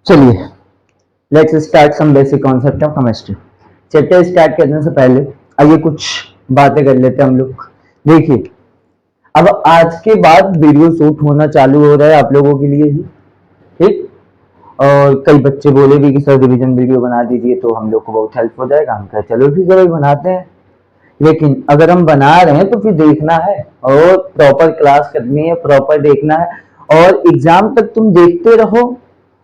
चलिए let's start some basic concept of chemistry. Chapter start करने से पहले आइए कुछ बातें कर लेते हैं हम लोग। देखिए, अब आज के बाद वीडियो शूट होना चालू हो रहा है आप लोगों के लिए ही, ठीक। और कई बच्चे बोले भी कि सर रिवीजन वीडियो बना दीजिए तो हम लोग को बहुत हेल्प हो जाएगा। हम कहा चलो ठीक है भाई बनाते हैं, लेकिन अगर हम बना रहे हैं तो फिर देखना है और प्रॉपर क्लास करनी है, प्रॉपर देखना है और एग्जाम तक तुम देखते रहो।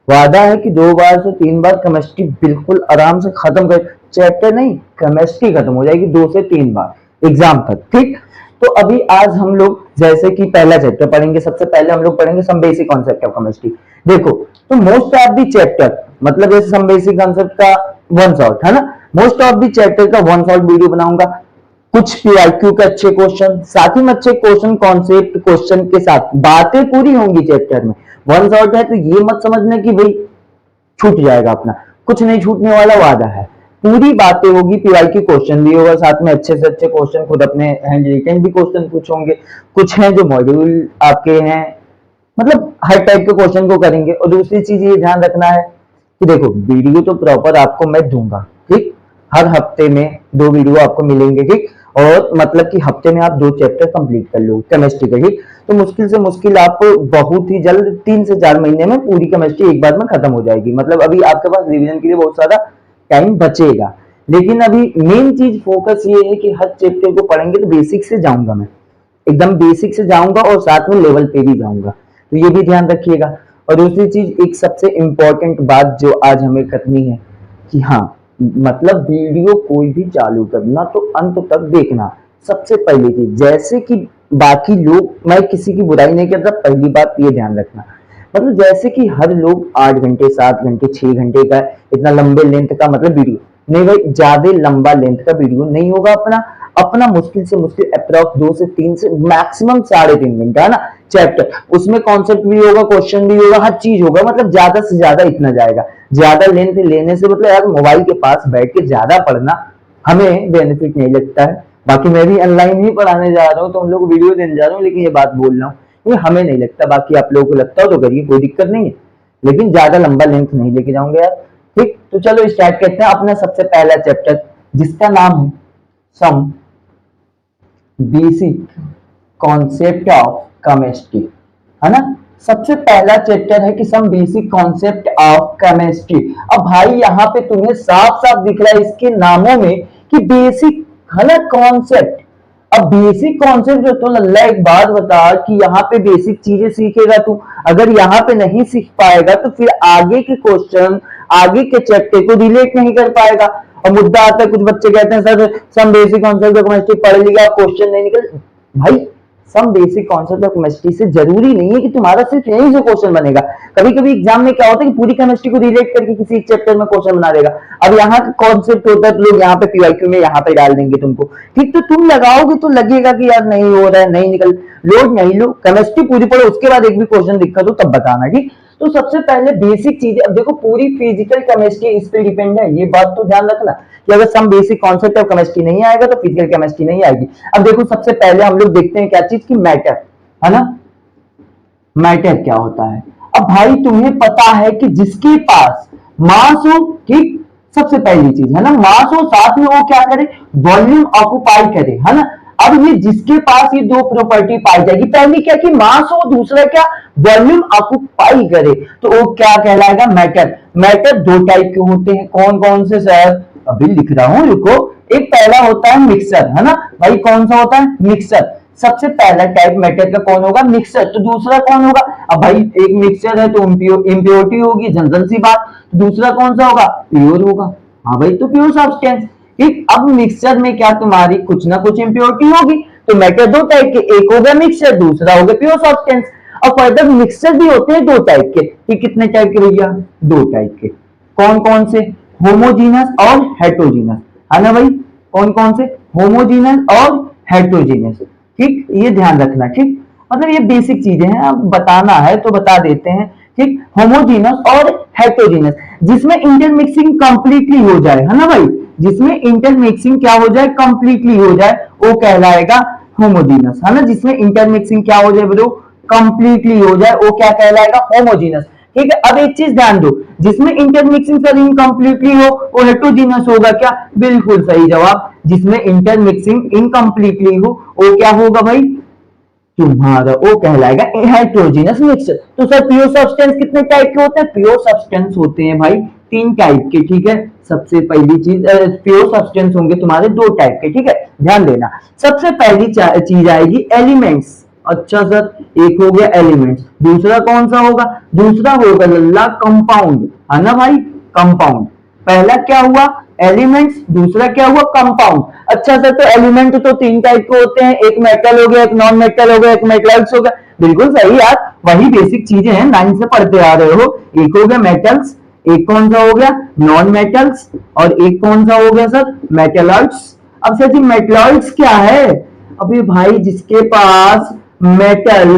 वादा है कि 2 बार से 3 बार केमिस्ट्री बिल्कुल आराम से खत्म कर, चैप्टर नहीं केमिस्ट्री खत्म हो जाएगी 2 से 3 बार एग्जाम तक, ठीक। तो अभी आज हम लोग जैसे कि पहला चैप्टर पढ़ेंगे। सबसे पहले हम लोग पढ़ेंगे some basic concept of chemistry. देखो, तो मोस्ट ऑफ द चैप्टर मतलब जैसे सम बेसिक कॉन्सेप्ट का वन शॉट है ना, मोस्ट ऑफ द चैप्टर का वन शॉट वीडियो बनाऊंगा। कुछ पीआईक्यू के अच्छे क्वेश्चन, साथ ही में अच्छे क्वेश्चन कॉन्सेप्ट क्वेश्चन के साथ बातें पूरी होंगी चैप्टर में। वन शॉट है तो ये मत समझना कि भाई छूट जाएगा अपना, कुछ नहीं छूटने वाला, वादा है। पूरी बातें होगी, पीआईक्यू क्वेश्चन भी होगा, साथ में अच्छे से अच्छे क्वेश्चन खुद अपने हैंड रिटन भी क्वेश्चन कुछ होंगे, कुछ हैं जो मॉड्यूल आपके हैं, मतलब हर टाइप के क्वेश्चन को करेंगे। और दूसरी चीज ये ध्यान रखना है कि देखो वीडियो तो प्रॉपर आपको मैं दूंगा, ठीक। हर हफ्ते में 2 वीडियो आपको मिलेंगे, ठीक। और मतलब कि हफ्ते में आप 2 चैप्टर कंप्लीट कर लो केमिस्ट्री के, ठीक। तो मुश्किल से मुश्किल आप बहुत ही जल्द 3 से 4 महीने में पूरी केमिस्ट्री एक बार में खत्म हो जाएगी। मतलब अभी आपके पास रिवीजन के लिए बहुत सारा टाइम बचेगा, लेकिन अभी मेन चीज फोकस ये है कि हर चैप्टर को पढ़ेंगे तो बेसिक से जाऊंगा मैं, एकदम बेसिक से जाऊंगा और साथ में लेवल पे भी जाऊंगा, तो ये भी ध्यान रखिएगा। और दूसरी चीज, एक सबसे इंपॉर्टेंट बात जो आज हमें करनी है कि हाँ, मतलब वीडियो कोई भी चालू करना तो अंत तक देखना। सबसे पहली चीज, जैसे कि बाकी लोग, मैं किसी की बुराई नहीं करता, पहली बात ये ध्यान रखना, मतलब जैसे कि हर लोग 8 घंटे 7 घंटे 6 घंटे का इतना लंबे लेंथ का मतलब वीडियो नहीं भाई, ज्यादा लंबा लेंथ का वीडियो नहीं होगा अपना। अपना मुश्किल से मुश्किल अप्रॉक्स 2 से 3 से मैक्सिमम 3.5 घंटा है ना चैप्टर, उसमें कॉन्सेप्ट भी होगा, क्वेश्चन भी होगा, हर चीज होगा, मतलब ज्यादा से ज्यादा इतना जाएगा। ज्यादा लेंथ लेने से मतलब यार मोबाइल के पास बैठ के ज्यादा पढ़ना हमें बेनिफिट नहीं लगता है। बाकी मैं भी ऑनलाइन ही पढ़ाने जा रहा हूँ, तो हम लोग वीडियो देने जा रहा हूँ, लेकिन ये बात बोल रहा हूँ ये हमें नहीं लगता। बाकी आप लोगों को लगता हो तो करिए, कोई दिक्कत नहीं है, लेकिन ज्यादा लंबा लेंथ नहीं लेके जाऊंगे यार, ठीक। तो चलो स्टार्ट करते हैं अपना सबसे पहला चैप्टर, जिसका नाम है some basic concept of chemistry, है ना। सबसे पहला चैप्टर है कि some basic concept of chemistry. अब भाई यहाँ पे तुम्हें साफ साफ दिख रहा है इसके नामों में कि बेसिक, है ना, कॉन्सेप्ट। अब बेसिक कॉन्सेप्ट जो, तो लल्ला एक बात बता कि यहाँ पे बेसिक चीजें सीखेगा तू, अगर यहाँ पे नहीं सीख पाएगा तो फिर आगे के क्वेश्चन, आगे के चैप्टर को रिलेट नहीं कर पाएगा। और मुद्दा आता है, कुछ बच्चे कहते हैं sir some basic concept of chemistry पढ़ लिया, क्वेश्चन नहीं निकल। भाई some basic concept of chemistry से जरूरी नहीं है कि तुम्हारा सिर्फ यही से क्वेश्चन बनेगा। कभी कभी एग्जाम में क्या होता है कि पूरी केमिस्ट्री को रिलेट करके किसी एक चैप्टर में क्वेश्चन बना देगा। अब यहाँ का कॉन्सेप्ट होता है तो लोग यहाँ पे पीवाईक्यू में यहाँ पे डाल देंगे तुमको, ठीक। तो तुम लगाओगे तो लगेगा कि यार नहीं हो रहा है, नहीं निकल, लोड नहीं लो, केमिस्ट्री पूरी पढ़ो, उसके बाद एक भी क्वेश्चन दिक्कत हो तब बताना, ठीक। तो सबसे पहले बेसिक चीजें, अब देखो पूरी फिजिकल केमिस्ट्री इस पे डिपेंड है, ये बात तो ध्यान रखना कि अगर some basic concept of chemistry नहीं आएगा तो फिजिकल केमिस्ट्री नहीं आएगी। अब देखो सबसे पहले हम लोग देखते हैं क्या चीज की मैटर, है ना। मैटर क्या होता है? अब भाई तुम्हें पता है कि जिसके पास मास हो, ठीक, सबसे पहली चीज है ना, मास हो, साथ में वो क्या करे, वॉल्यूम ऑक्युपाई करे, है ना। अब ये जिसके पास ये 2 प्रॉपर्टी पाई जाएगी, पहली क्या कि मास हो, दूसरा क्या वॉल्यूम ऑक्युपाई करे, तो वो क्या कहलाएगा, मैटर। मैटर 2 टाइप के होते हैं, कौन कौन से सर, अभी लिख रहा हूं रुको। एक पहला होता है मिक्सर, है ना भाई, कौन सा होता है, मिक्सर। सबसे पहला टाइप मैटर का कौन होगा, मिक्सर। तो दूसरा कौन होगा, अब भाई एक मिक्सर है तो इम्प्योरिटी होगी, जनरल सी बात। दूसरा कौन सा होगा, प्योर होगा, हाँ भाई, तो प्योर सब्सटेंस, ठीक। अब मिक्सचर में क्या तुम्हारी कुछ ना कुछ इम्प्योरिटी होगी, तो मैटर 2 टाइप के, एक होगा मिक्सचर, दूसरा होगा प्योर सब्सटेंस। और फर्दर मिक्सचर भी होते हैं 2 टाइप के, कि कितने टाइप के भैया, 2 टाइप के। कौन कौन से, होमोजीनस और हेट्रोजीनस, है ना भाई, कौन कौन से, होमोजीनस और हेट्रोजीनस, ठीक। ये ध्यान रखना, ठीक। मतलब ये बेसिक चीजें हैं, अब बताना है तो बता देते हैं, ठीक। होमोजीनस और हेट्रोजीनस, जिसमें इंटरमिक्सिंग कंप्लीटली हो जाए, है ना भाई, जिसमें इंटरमिक्सिंग क्या हो जाए, कंप्लीटली हो जाए, वो कहलाएगा होमोजीनस, है ना। जिसमें इंटरमिक्सिंग क्या हो जाए ब्रो, कंप्लीटली हो जाए, वो क्या कहलाएगा, होमोजीनस। ठीक है। अब एक चीज ध्यान दो, जिसमें इंटरमिक्सिंग सर इनकम्प्लीटली हो वो हेटेरोजीनस होगा क्या? बिल्कुल सही जवाब। जिसमें इंटरमिक्सिंग इनकम्प्लीटली हो वो क्या होगा भाई? तुम्हारा वो कहलाएगा हेटेरोजीनस मिक्सचर। तो सर प्योर सब्सटेंस कितने टाइप के होते हैं? प्योर सब्सटेंस होते हैं भाई 3 टाइप के, ठीक है। सबसे पहली चीज, प्योर सब्सटेंस होंगे तुम्हारे 2 टाइप के, ठीक है, ध्यान देना। सबसे पहली चीज आएगी एलिमेंट्स। अच्छा सर, एक हो गया एलिमेंट्स, दूसरा कौन सा होगा? दूसरा होगा लल्ला कंपाउंड, है ना भाई, कंपाउंड। पहला क्या हुआ? एलिमेंट्स, दूसरा क्या हुआ? कंपाउंड। अच्छा सर, तो एलिमेंट तो 3 टाइप के होते हैं, एक मेटल हो गया, एक नॉन मेटल हो गया, एक मेटल्स हो गया। बिल्कुल सही यार, वही बेसिक चीजें हैं, 9 से पढ़ते आ रहे हो। एक हो गया मेटल्स, एक कौन सा हो गया? नॉन मेटल्स, और एक कौन सा हो गया सर? मेटलॉइड्स। अब सर जी मेटलॉइड्स क्या है? अभी भाई जिसके पास मेटल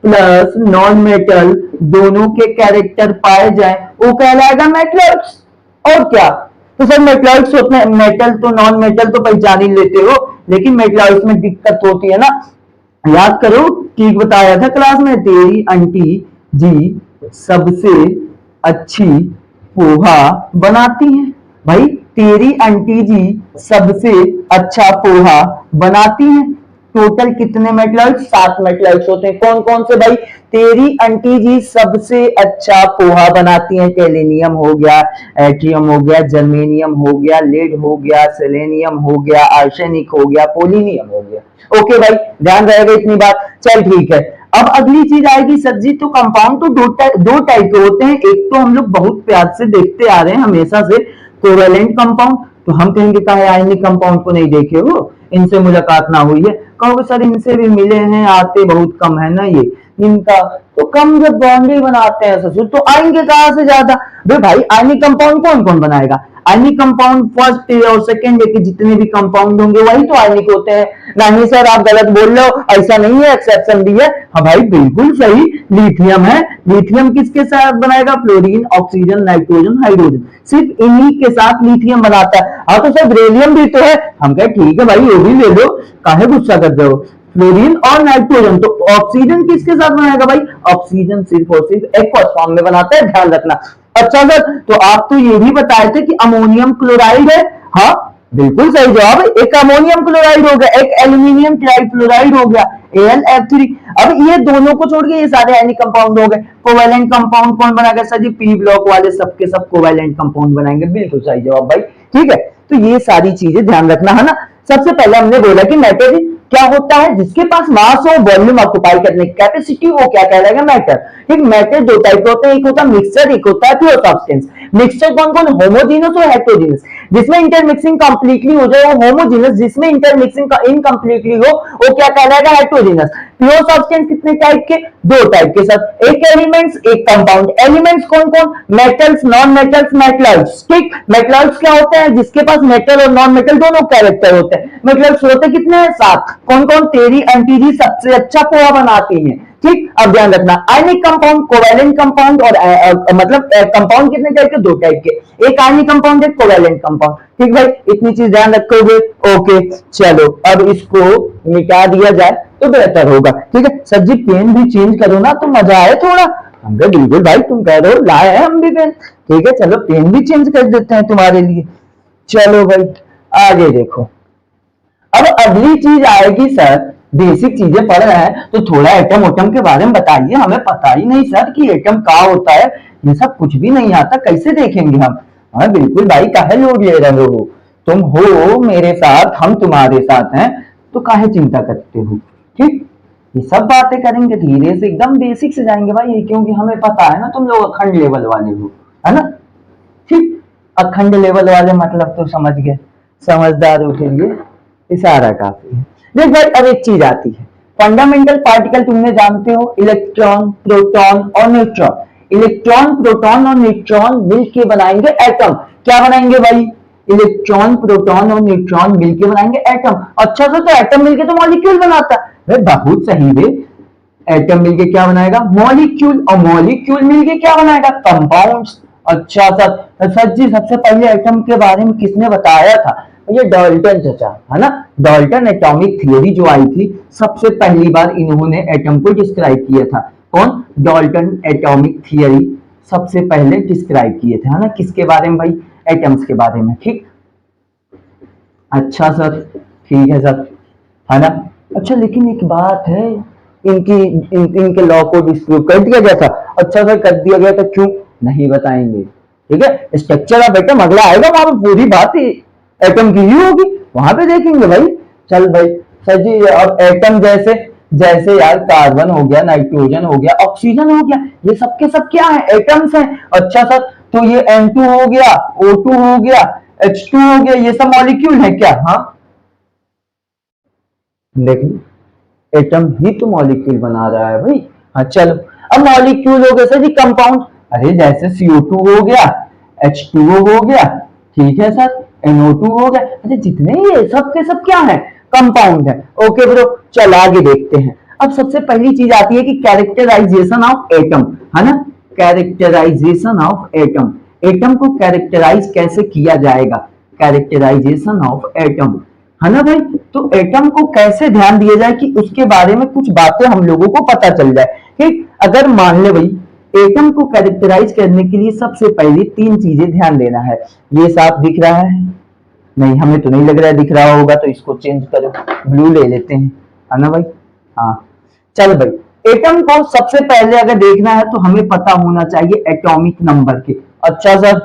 प्लस नॉन मेटल दोनों के कैरेक्टर पाए जाए वो कहलाएगा मेटलॉइड्स। और क्या? तो सर मेटलॉइड्स होते हैं, मेटल तो नॉन मेटल तो पहचान ही लेते हो, लेकिन मेटलॉइड्स में दिक्कत होती है ना। याद करो कि बताया था क्लास में, तेरी आंटी जी सबसे अच्छी पोहा बनाती हैं। भाई तेरी आंटी जी सबसे अच्छा पोहा बनाती हैं। टोटल कितने मेटलॉइड्स? 7 मेटलॉइड्स होते हैं। कौन कौन से भाई? तेरी आंटी जी सबसे अच्छा पोहा बनाती हैं। टेलेनियम हो गया, एट्रियम हो गया, जर्मेनियम हो गया, लेड हो गया, सेलेनियम हो गया, आर्सेनिक हो गया, पोलिनियम हो गया। ओके भाई, ध्यान रहेगा इतनी बात। चल ठीक है। अब अगली चीज आएगी सर जी, तो कंपाउंड तो दो टाइप के होते हैं। एक तो हम लोग बहुत प्यार से देखते आ रहे हैं हमेशा से, कोवेलेंट कंपाउंड। तो हम कहेंगे काहे आयनिक कंपाउंड को नहीं देखे हो, इनसे मुलाकात ना हुई है? कहोगे सर इनसे भी मिले हैं, आते बहुत कम है ना ये, इनका तो कम जब बॉन्ड बनाते हैं ससुर तो आएंगे कहां से ज्यादा? भाई आयनिक कंपाउंड कौन कौन बनाएगा? आयनिक कंपाउंड फर्स्ट और सेकंड के जितने भी कंपाउंड होंगे वही तो आयनिक होते हैं। नहीं सर आप गलत बोल रहे हो, ऐसा नहीं है, एक्सेप्शन भी है। हाँ भाई बिल्कुल सही, लिथियम है। लिथियम किसके साथ बनाएगा? फ्लोरीन, ऑक्सीजन, नाइट्रोजन, हाइड्रोजन, सिर्फ इन्हीं के साथ लिथियम बनाता है। हाँ तो सर बेरिलियम भी तो है। हम कहे ठीक है भाई वो भी ले लो, काहे गुस्सा कर रहे हो? फ्लोरीन और नाइट्रोजन। तो ऑक्सीजन किसके साथ बनाएगा भाई? ऑक्सीजन सिर्फ और सिर्फ एक्वस फॉर्म में बनाता है, ध्यान रखना। अच्छा सर, तो आप तो ये भी बताए थे कि अमोनियम क्लोराइड है। हाँ बिल्कुल सही जवाब है। एक अमोनियम क्लोराइड हो गया, एक एल्यूमिनियम ट्राइफ्लोराइड हो गया, AlF3। अब ये दोनों को छोड़ के ये सारे आयनिक कंपाउंड हो गए। कोवेलेंट कंपाउंड कौन बनाएगा सर जी? पी ब्लॉक वाले सबके सब कोवेलेंट कंपाउंड बनाएंगे। बिल्कुल सही जवाब भाई, ठीक है। तो ये सारी चीजें ध्यान रखना है ना। सबसे पहले हमने बोला कि मैटर क्या होता है? जिसके पास मास और वॉल्यूम ऑक्युपाई करने की कैपेसिटी, वो क्या कहलाएगा? मैटर। ठीक, मैटर 2 टाइप के होते हैं, एक होता है मिक्सचर, एक होता है प्योर सब्सटेंस। मिक्सचर कौन कौन? होमोजीनस और हेटेरोजीनस। जिसमें इंटरमिक्सिंग कंप्लीटली हो जाए वो होमोजीनस, जिसमें इंटरमिक्सिंग इनकम्प्लीटली हो वो क्या कहलाएगा? हेटेरोजीनस। प्योर सब्सटेंस कितने टाइप के? 2 टाइप के सर, एक एलिमेंट्स एक कंपाउंड। एलिमेंट्स कौन कौन? Metals, non metals, metalloids. ठीक, मेटलॉइड्स क्या होते हैं? जिसके पास मेटल और नॉन मेटल दोनों कैरेक्टर होते हैं। मेटलॉइड्स होते कितने हैं? 7। कौन कौन? तेरी आंटी जी सबसे अच्छा पोहा बनाती हैं। ठीक, अब ध्यान रखना, आयनिक कंपाउंड, कोवेलेंट कंपाउंड और मतलब कंपाउंड कितने टाइप के? 2 टाइप के, एक आयनिक कंपाउंड, एक कोवेलेंट कंपाउंड। ठीक भाई, इतनी चीज ध्यान रखोगे। ओके चलो, अब इसको मिटा दिया जाए तो बेहतर होगा। ठीक है सर जी, पेन भी चेंज करो ना तो मजा आए थोड़ा। हम कहे बिल्कुल भाई, तुम कह रहे हो लाए हैं हम भी पेन। ठीक है चलो, पेन भी चेंज कर देते हैं तुम्हारे लिए। चलो भाई आगे देखो। अब अगली चीज आएगी सर, बेसिक चीजें पढ़ रहे हैं तो थोड़ा एटम ओटम के बारे में बताइए। हमें पता ही नहीं सर कि एटम क्या होता है, ये सब कुछ भी नहीं आता, कैसे देखेंगे हम? हाँ बिल्कुल भाई, काहे लोड ले रहे हो? तुम हो मेरे साथ, हम तुम्हारे साथ हैं, तो काहे चिंता करते हो? ठीक, ये सब बातें करेंगे धीरे से, एकदम बेसिक से जाएंगे भाई, क्योंकि हमें पता है ना तुम लोग अखंड लेवल वाले हो, है ना। ठीक, अखंड लेवल वाले मतलब तो समझ गए, समझदारों के लिए इशारा काफी है। देख भाई, अब एक चीज आती है, फंडामेंटल पार्टिकल तुमने जानते हो, इलेक्ट्रॉन, प्रोटॉन और न्यूट्रॉन। इलेक्ट्रॉन, प्रोटॉन और न्यूट्रॉन मिलके बनाएंगे एटम। क्या बनाएंगे भाई? इलेक्ट्रॉन, प्रोटॉन और न्यूट्रॉन मिलके बनाएंगे एटम। अच्छा से, तो एटम मिलके तो मॉलिक्यूल बनाता है। बहुत सही रे, एटम मिलके क्या बनाएगा? मॉलिक्यूल, और मॉलिक्यूल मिलके क्या बनाएगा? कंपाउंड्स। अच्छा सर, सर जी सबसे पहले एटम के बारे में किसने बताया था? ये डाल्टन चचा, है ना। डाल्टन एटॉमिक थियरी जो आई थी, सबसे पहली बार इन्होंने एटम को डिस्क्राइब किया था। कौन? डाल्टन एटॉमिक थियरी सबसे पहले डिस्क्राइब किए थे, है ना, किसके बारे में भाई, एटम्स के बारे में, ठीक। अच्छा सर, ठीक है सर, है ना। अच्छा लेकिन एक बात है, इनके लॉ को डिस्प्रूव कर दिया गया था। अच्छा सर कर दिया गया था, क्यों नहीं बताएंगे, ठीक है। स्ट्रक्चर ऑफ एटम अगला आएगा, वहां पे पूरी बात ही एटम की ही होगी, वहां पे देखेंगे भाई। चल भाई सर जी, अब एटम जैसे जैसे यार कार्बन हो गया, नाइट्रोजन हो गया, ऑक्सीजन हो गया, ये सब के सब क्या है, एटम्स हैं। अच्छा सर तो ये N2 हो गया, O2 हो गया, H2 हो गया, ये सब मॉलिक्यूल है क्या? हाँ देखिए, एटम ही तो मॉलिक्यूल बना रहा है भाई। हाँ चलो, अब मॉलिक्यूल हो गए सर जी कंपाउंड, अरे जैसे CO2 हो गया, H2O हो गया, ठीक है सर, NO2 हो गया, अरे जितने ये सब के सब क्या है, कंपाउंड है। ओके ब्रो, चल आगे देखते हैं। अब सबसे पहली चीज आती है कि कैरेक्टराइजेशन ऑफ एटम, है ना। कैरेक्टराइजेशन ऑफ एटम, एटम को कैरेक्टराइज कैसे किया जाएगा, कैरेक्टराइजेशन ऑफ एटम, है ना भाई। तो एटम को कैसे ध्यान दिया जाए कि उसके बारे में कुछ बातें हम लोगों को पता चल जाए, ठीक। अगर मान ले भाई, एटम को कैरेक्टराइज करने के लिए सबसे पहले तीन चीजें ध्यान देना है। ये साफ दिख रहा है, नहीं हमें तो नहीं लग रहा है दिख रहा होगा, तो इसको चेंज करो, ब्लू ले लेते हैं, है ना भाई। हाँ चल भाई, एटम को सबसे पहले अगर देखना है तो हमें पता होना चाहिए एटॉमिक नंबर के। अच्छा सर,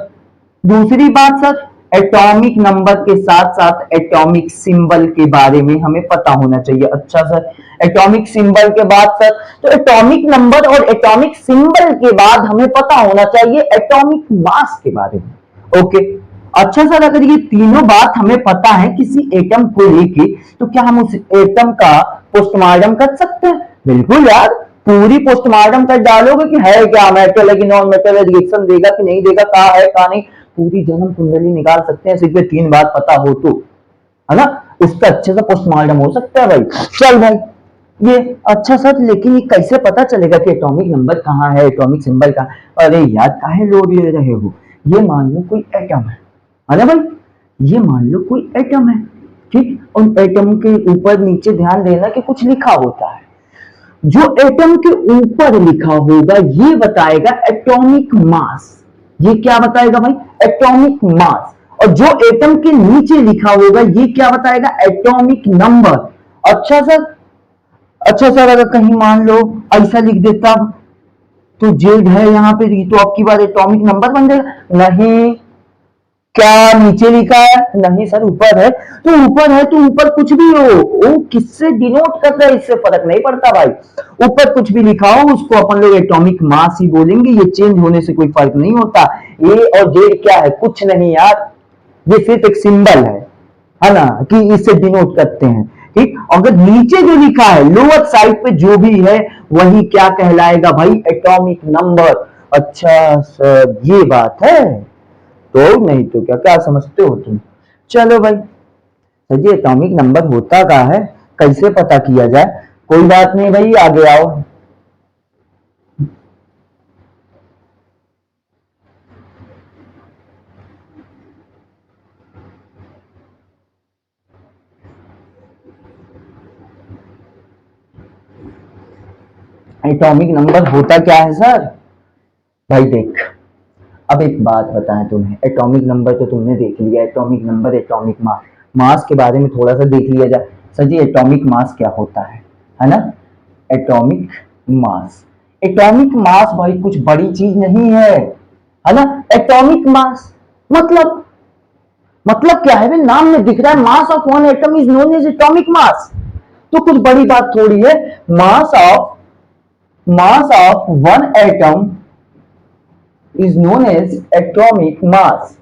दूसरी बात सर, एटॉमिक नंबर के साथ साथ एटॉमिक सिंबल के बारे में हमें पता होना चाहिए। अच्छा सर, एटॉमिक सिंबल के बाद सर, तो एटॉमिक नंबर और एटॉमिक सिंबल के बाद हमें पता होना चाहिए एटॉमिक मास के बारे में। ओके, अच्छा सर, अगर ये तीनों बात हमें पता है किसी एटम को लेके, तो क्या हम उस एटम का पोस्टमार्टम कर सकते हैं? बिल्कुल यार, पूरी पोस्टमार्टम कर डालोगे कि है क्या, मेटल है कि नॉन मेटल है, रिएक्शन देगा कि नहीं देगा, कहा है कहा नहीं, पूरी जन्म कुंडली निकाल सकते हैं, सिर्फ तीन बात पता हो तो, है ना। उसका अच्छे से पोस्टमार्टम हो सकता है भाई। चल भाई ये, अच्छा सर लेकिन ये कैसे पता चलेगा कि एटॉमिक नंबर कहाँ है, एटॉमिक सिंबल कहाँ है? अरे यार काहे लोड ले रहे हो, ये मान लो कोई एटम है ना भाई, ये मान लो कोई एटम है, ठीक। उन एटम के ऊपर नीचे ध्यान देना कि कुछ लिखा होता है, जो एटम के ऊपर लिखा होगा ये बताएगा एटॉमिक मास। ये क्या बताएगा भाई, एटॉमिक मास। और जो एटम के नीचे लिखा होगा ये क्या बताएगा, एटॉमिक नंबर। अच्छा सर, अच्छा सर अगर कहीं मान लो ऐसा लिख देता तो जेड है यहाँ पे, तो आपकी बात एटॉमिक नंबर बन जाएगा? नहीं, क्या नीचे लिखा है? नहीं सर ऊपर है, तो ऊपर है तो ऊपर कुछ भी हो, वो किससे डिनोट करता है इससे फर्क नहीं पड़ता भाई। ऊपर कुछ भी लिखा हो उसको अपन लोग एटॉमिक मास ही बोलेंगे, ये चेंज होने से कोई फर्क नहीं होता। ए और जेड क्या है, कुछ नहीं यार, ये सिर्फ एक सिंबल है ना, कि इससे डिनोट करते हैं, ठीक। अगर नीचे जो लिखा है लोअर साइड पे जो भी है वही क्या कहलाएगा भाई, एटॉमिक नंबर। अच्छा सर ये बात है, तो नहीं तो क्या, क्या समझते हो तुम? चलो भाई सर जी, एटॉमिक नंबर होता क्या है, कैसे पता किया जाए? कोई बात नहीं भाई, आगे आओ। एटॉमिक नंबर होता क्या है सर? भाई देख, अब एक बात बताएं तुम्हें, एटॉमिक नंबर तो तुमने देख लिया, एटॉमिक नंबर, एटॉमिक मास, मास के बारे में थोड़ा सा देख लिया जाए। सर जी एटॉमिक मास क्या होता है ना। एटॉमिक मास, एटॉमिक मास भाई कुछ बड़ी चीज नहीं है ना। एटॉमिक मास मतलब, मतलब क्या है भाई, नाम में दिख रहा है mass of one atom is known as atomic mass, तो कुछ बड़ी बात थोड़ी है। Mass of one atom is known as atomic mass.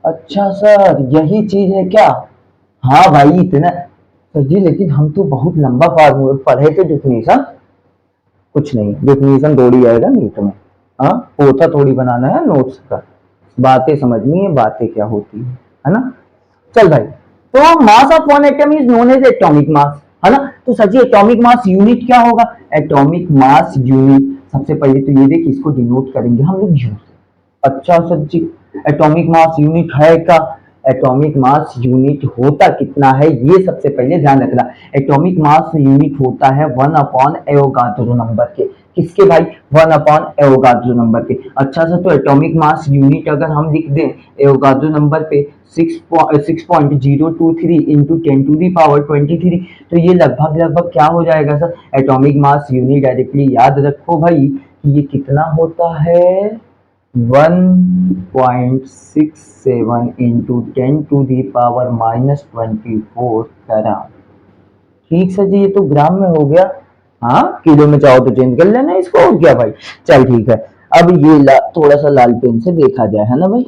अच्छा सर यही चीज है क्या? हाँ भाई इतना, सर जी लेकिन हम तो बहुत लंबा फार्मूला पढ़े थे डिफिनीशन। कुछ नहीं, डिफिनीशन थोड़ी आएगा नहीं तुम्हें, हाँ पोथा थोड़ी बनाना है नोट्स का, बातें समझनी है, बातें क्या होती है ना। चल भाई, तो mass of one atom is known as atomic mass, है ना। तो sir ji atomic mass unit क्या होगा, एटॉमिक मास यूनिट, सबसे पहले तो ये देख इसको डिनोट करेंगे हम लोग यू से। अच्छा sir ji, atomic mass unit है क्या? एटॉमिक मास यूनिट होता कितना है ये सबसे पहले ध्यान रखना। एटॉमिक मास यूनिट होता है 1 अपॉन एवोगाड्रो नंबर के। किसके भाई? 1 अपॉन एवोगाड्रो नंबर के। अच्छा सा, तो एटॉमिक मास यूनिट अगर हम लिख दें एवोगाड्रो नंबर पे 6.023 इंटू 10⁻23, तो ये लगभग लगभग क्या हो जाएगा sir? Atomic mass unit directly याद रखो भाई कि ये कितना होता है, 1.67 इंटू 10⁻24 ग्राम। ठीक सर जी, ये तो ग्राम में हो गया। हाँ, किलो में चाहो तो चेंज कर लेना इसको, और क्या भाई। चल ठीक है, अब ये थोड़ा सा लाल पेन से देखा जाए, है ना भाई।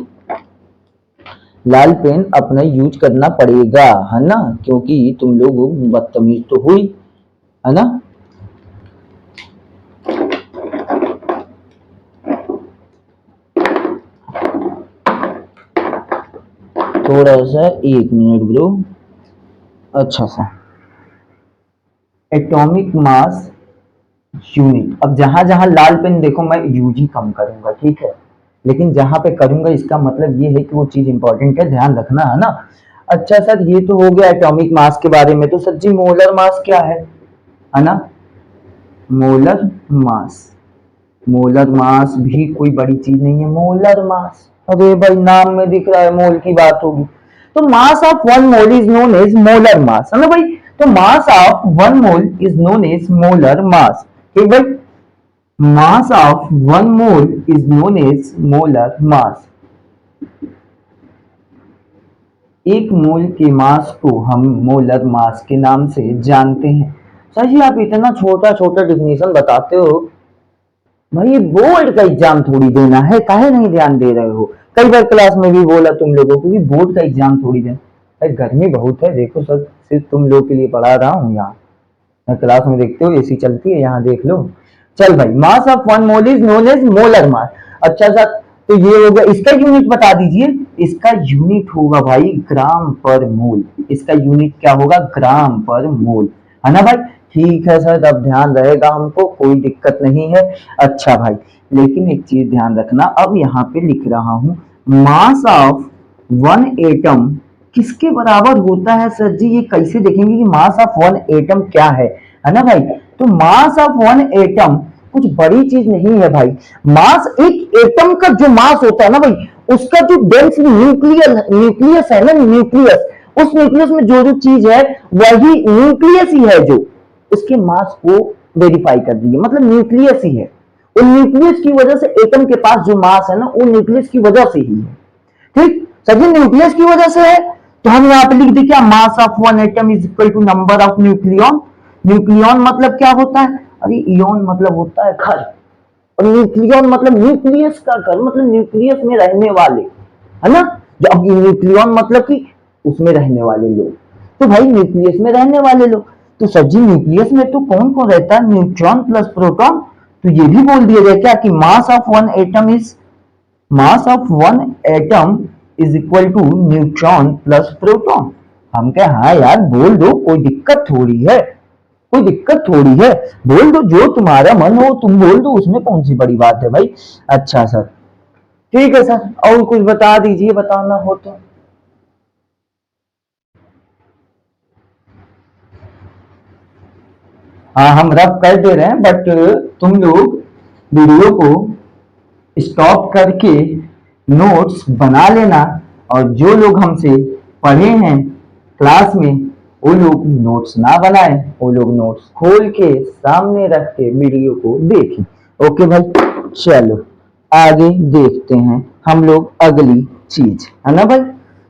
लाल पेन अपना यूज करना पड़ेगा, है ना, क्योंकि तुम लोग बदतमीज तो हुई, है ना। थोड़ा सा 1 मिनट ब्रो। अच्छा सा, एटॉमिक मास यूनिट। अब जहां जहां लाल पेन देखो मैं यूज ही कम करूंगा, ठीक है, लेकिन जहां पे करूंगा इसका मतलब ये है कि वो चीज इंपॉर्टेंट है, ध्यान रखना, है ना। अच्छा सर, ये तो हो गया एटॉमिक मास के बारे में। तो सर जी मोलर मास क्या है ना। मोलर मास, मोलर मास भी कोई बड़ी चीज नहीं है। मोलर मास, अरे भाई नाम में दिख रहा है मोल की बात होगी, तो mass of 1 mole is known as molar mass, है ना भाई। तो mass of 1 mole is known as molar mass, ठीक भाई। Mass of 1 mole is known as molar mass. 1 mole के मास को हम मोलर मास के नाम से जानते हैं। सर जी आप इतना छोटा छोटा डिफिनेशन बताते हो भाई, ये बोर्ड का एग्जाम थोड़ी देना है, काहे नहीं ध्यान दे रहे हो। कई बार क्लास में भी बोला तुम लोगों को कि बोर्ड का एग्जाम थोड़ी देना। भाई गर्मी बहुत है, देखो सर सिर्फ तुम लोग के लिए पढ़ा रहा हूँ यहाँ। मैं क्लास में देखते हो एसी चलती है, यहाँ देख लो। चल भाई, mass of 1 mole is known as molar mass. अच्छा सर, तो ये हो गया, इसका यूनिट बता दीजिए। इसका यूनिट होगा भाई ग्राम पर मोल। इसका यूनिट क्या होगा? ग्राम पर मोल, है ना भाई। ठीक है सर, अब ध्यान रहेगा हमको, कोई दिक्कत नहीं है। अच्छा भाई, लेकिन एक चीज ध्यान रखना, अब यहाँ पे लिख रहा हूं मास ऑफ 1 एटम किसके बराबर होता है सर जी। ये कैसे देखेंगे कि मास ऑफ 1 एटम क्या है ना भाई। तो मास ऑफ 1 एटम कुछ बड़ी चीज नहीं है भाई। मास, एक एटम का जो मास होता है ना भाई, उसका जो डेंस न्यूक्लियस है ना, न्यूक्लियस, उस न्यूक्लियस में जो जो चीज है वही न्यूक्लियस ही है जो उसके मास को वेरीफाई कर दीजिए, मतलब न्यूक्लियस ही है। उन न्यूक्लियस की वजह से एटम के पास जो मास है ना, वो न्यूक्लियस की वजह से ही है। ठीक, सभी न्यूक्लियस की वजह से है। तो हम यहाँ पे लिख दें क्या, mass of 1 atom is equal to number of nucleon. Nucleon मतलब क्या होता है? अरे इॉन मतलब होता है घर, और न्यूक्लियन मतलब न्यूक्लियस का घर, मतलब न्यूक्लियस में रहने वाले, है ना। जो अब न्यूक्लियन मतलब कि उसमें रहने वाले लोग, तो भाई न्यूक्लियस में रहने वाले लोग। तो सब्जी न्यूक्लियस में तो कौन कौन रहता है? Neutron plus proton. तो ये भी बोल दिया जाए क्या कि mass of 1 atom is, mass of 1 atom is equal to neutron plus proton. हम कहे हाँ यार बोल दो, कोई दिक्कत थोड़ी है, कोई दिक्कत थोड़ी है, बोल दो, जो तुम्हारा मन हो तुम बोल दो, उसमें कौन सी बड़ी बात है भाई। अच्छा सर, ठीक है सर, और कुछ बता दीजिए, बताना हो तो। हाँ हम रफ कर दे रहे हैं, बट तुम लोग वीडियो को स्टॉप करके नोट्स बना लेना, और जो लोग हमसे पढ़े हैं क्लास में वो लोग नोट्स ना बनाए, वो लोग नोट्स खोल के सामने रख के वीडियो को देखें। ओके भाई, चलो आगे देखते हैं हम लोग अगली चीज, है ना भाई।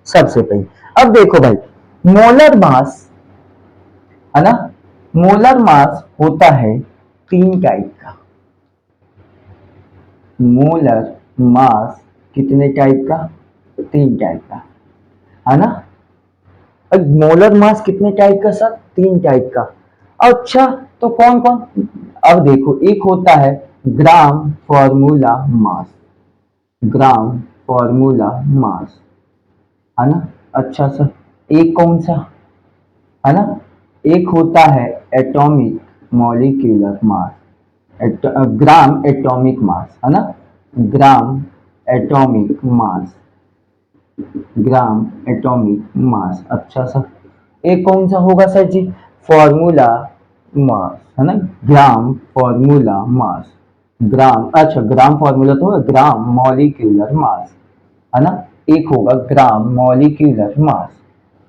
सबसे पहले अब देखो भाई, मोलर मास, है ना, मोलर मास होता है 3 टाइप का। मोलर मास कितने टाइप का? 3 टाइप का, है ना। अब मोलर मास कितने टाइप का सर? 3 टाइप का। अच्छा, तो कौन कौन? अब देखो, एक होता है gram formula mass, gram formula mass, है ना। अच्छा सर, एक कौन सा, है ना, एक होता है atomic molecular mass, gram atomic mass, है ना, gram atomic mass. Gram atomic mass. अच्छा सर, एक कौन सा होगा सर जी? फॉर्मूला मास है ना, ग्राम फॉर्मूला मास। ग्राम, अच्छा ग्राम फॉर्मूला तो है, ग्राम मॉलिक्यूलर मास है ना, एक होगा ग्राम मॉलिक्यूलर मास।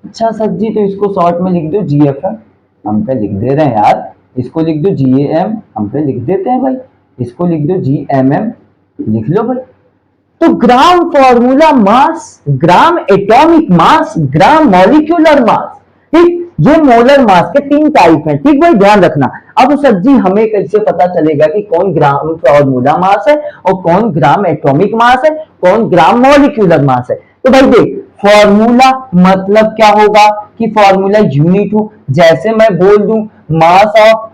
अच्छा सर जी, तो इसको शॉर्ट में लिख दो जीएफएम, हम पे लिख दे रहे हैं यार, इसको लिख दो जीएएम, हम पे लिख देते हैं भाई, इसको लिख दो जीएमएम, लिख लो भाई। तो gram formula mass, gram atomic mass, gram molecular mass, ठीक, ये मोलर मास के तीन टाइप हैं, ठीक भाई, ध्यान रखना। अब सर जी हमें कैसे पता चलेगा कि कौन ग्राम फॉर्मूला मास है और कौन ग्राम एटॉमिक मास है, कौन ग्राम मॉलिक्यूलर मास है? तो भाई देख, फॉर्मूला मतलब क्या होगा कि फॉर्मूला यूनिट हो, जैसे मैं बोल दूं मास ऑफ,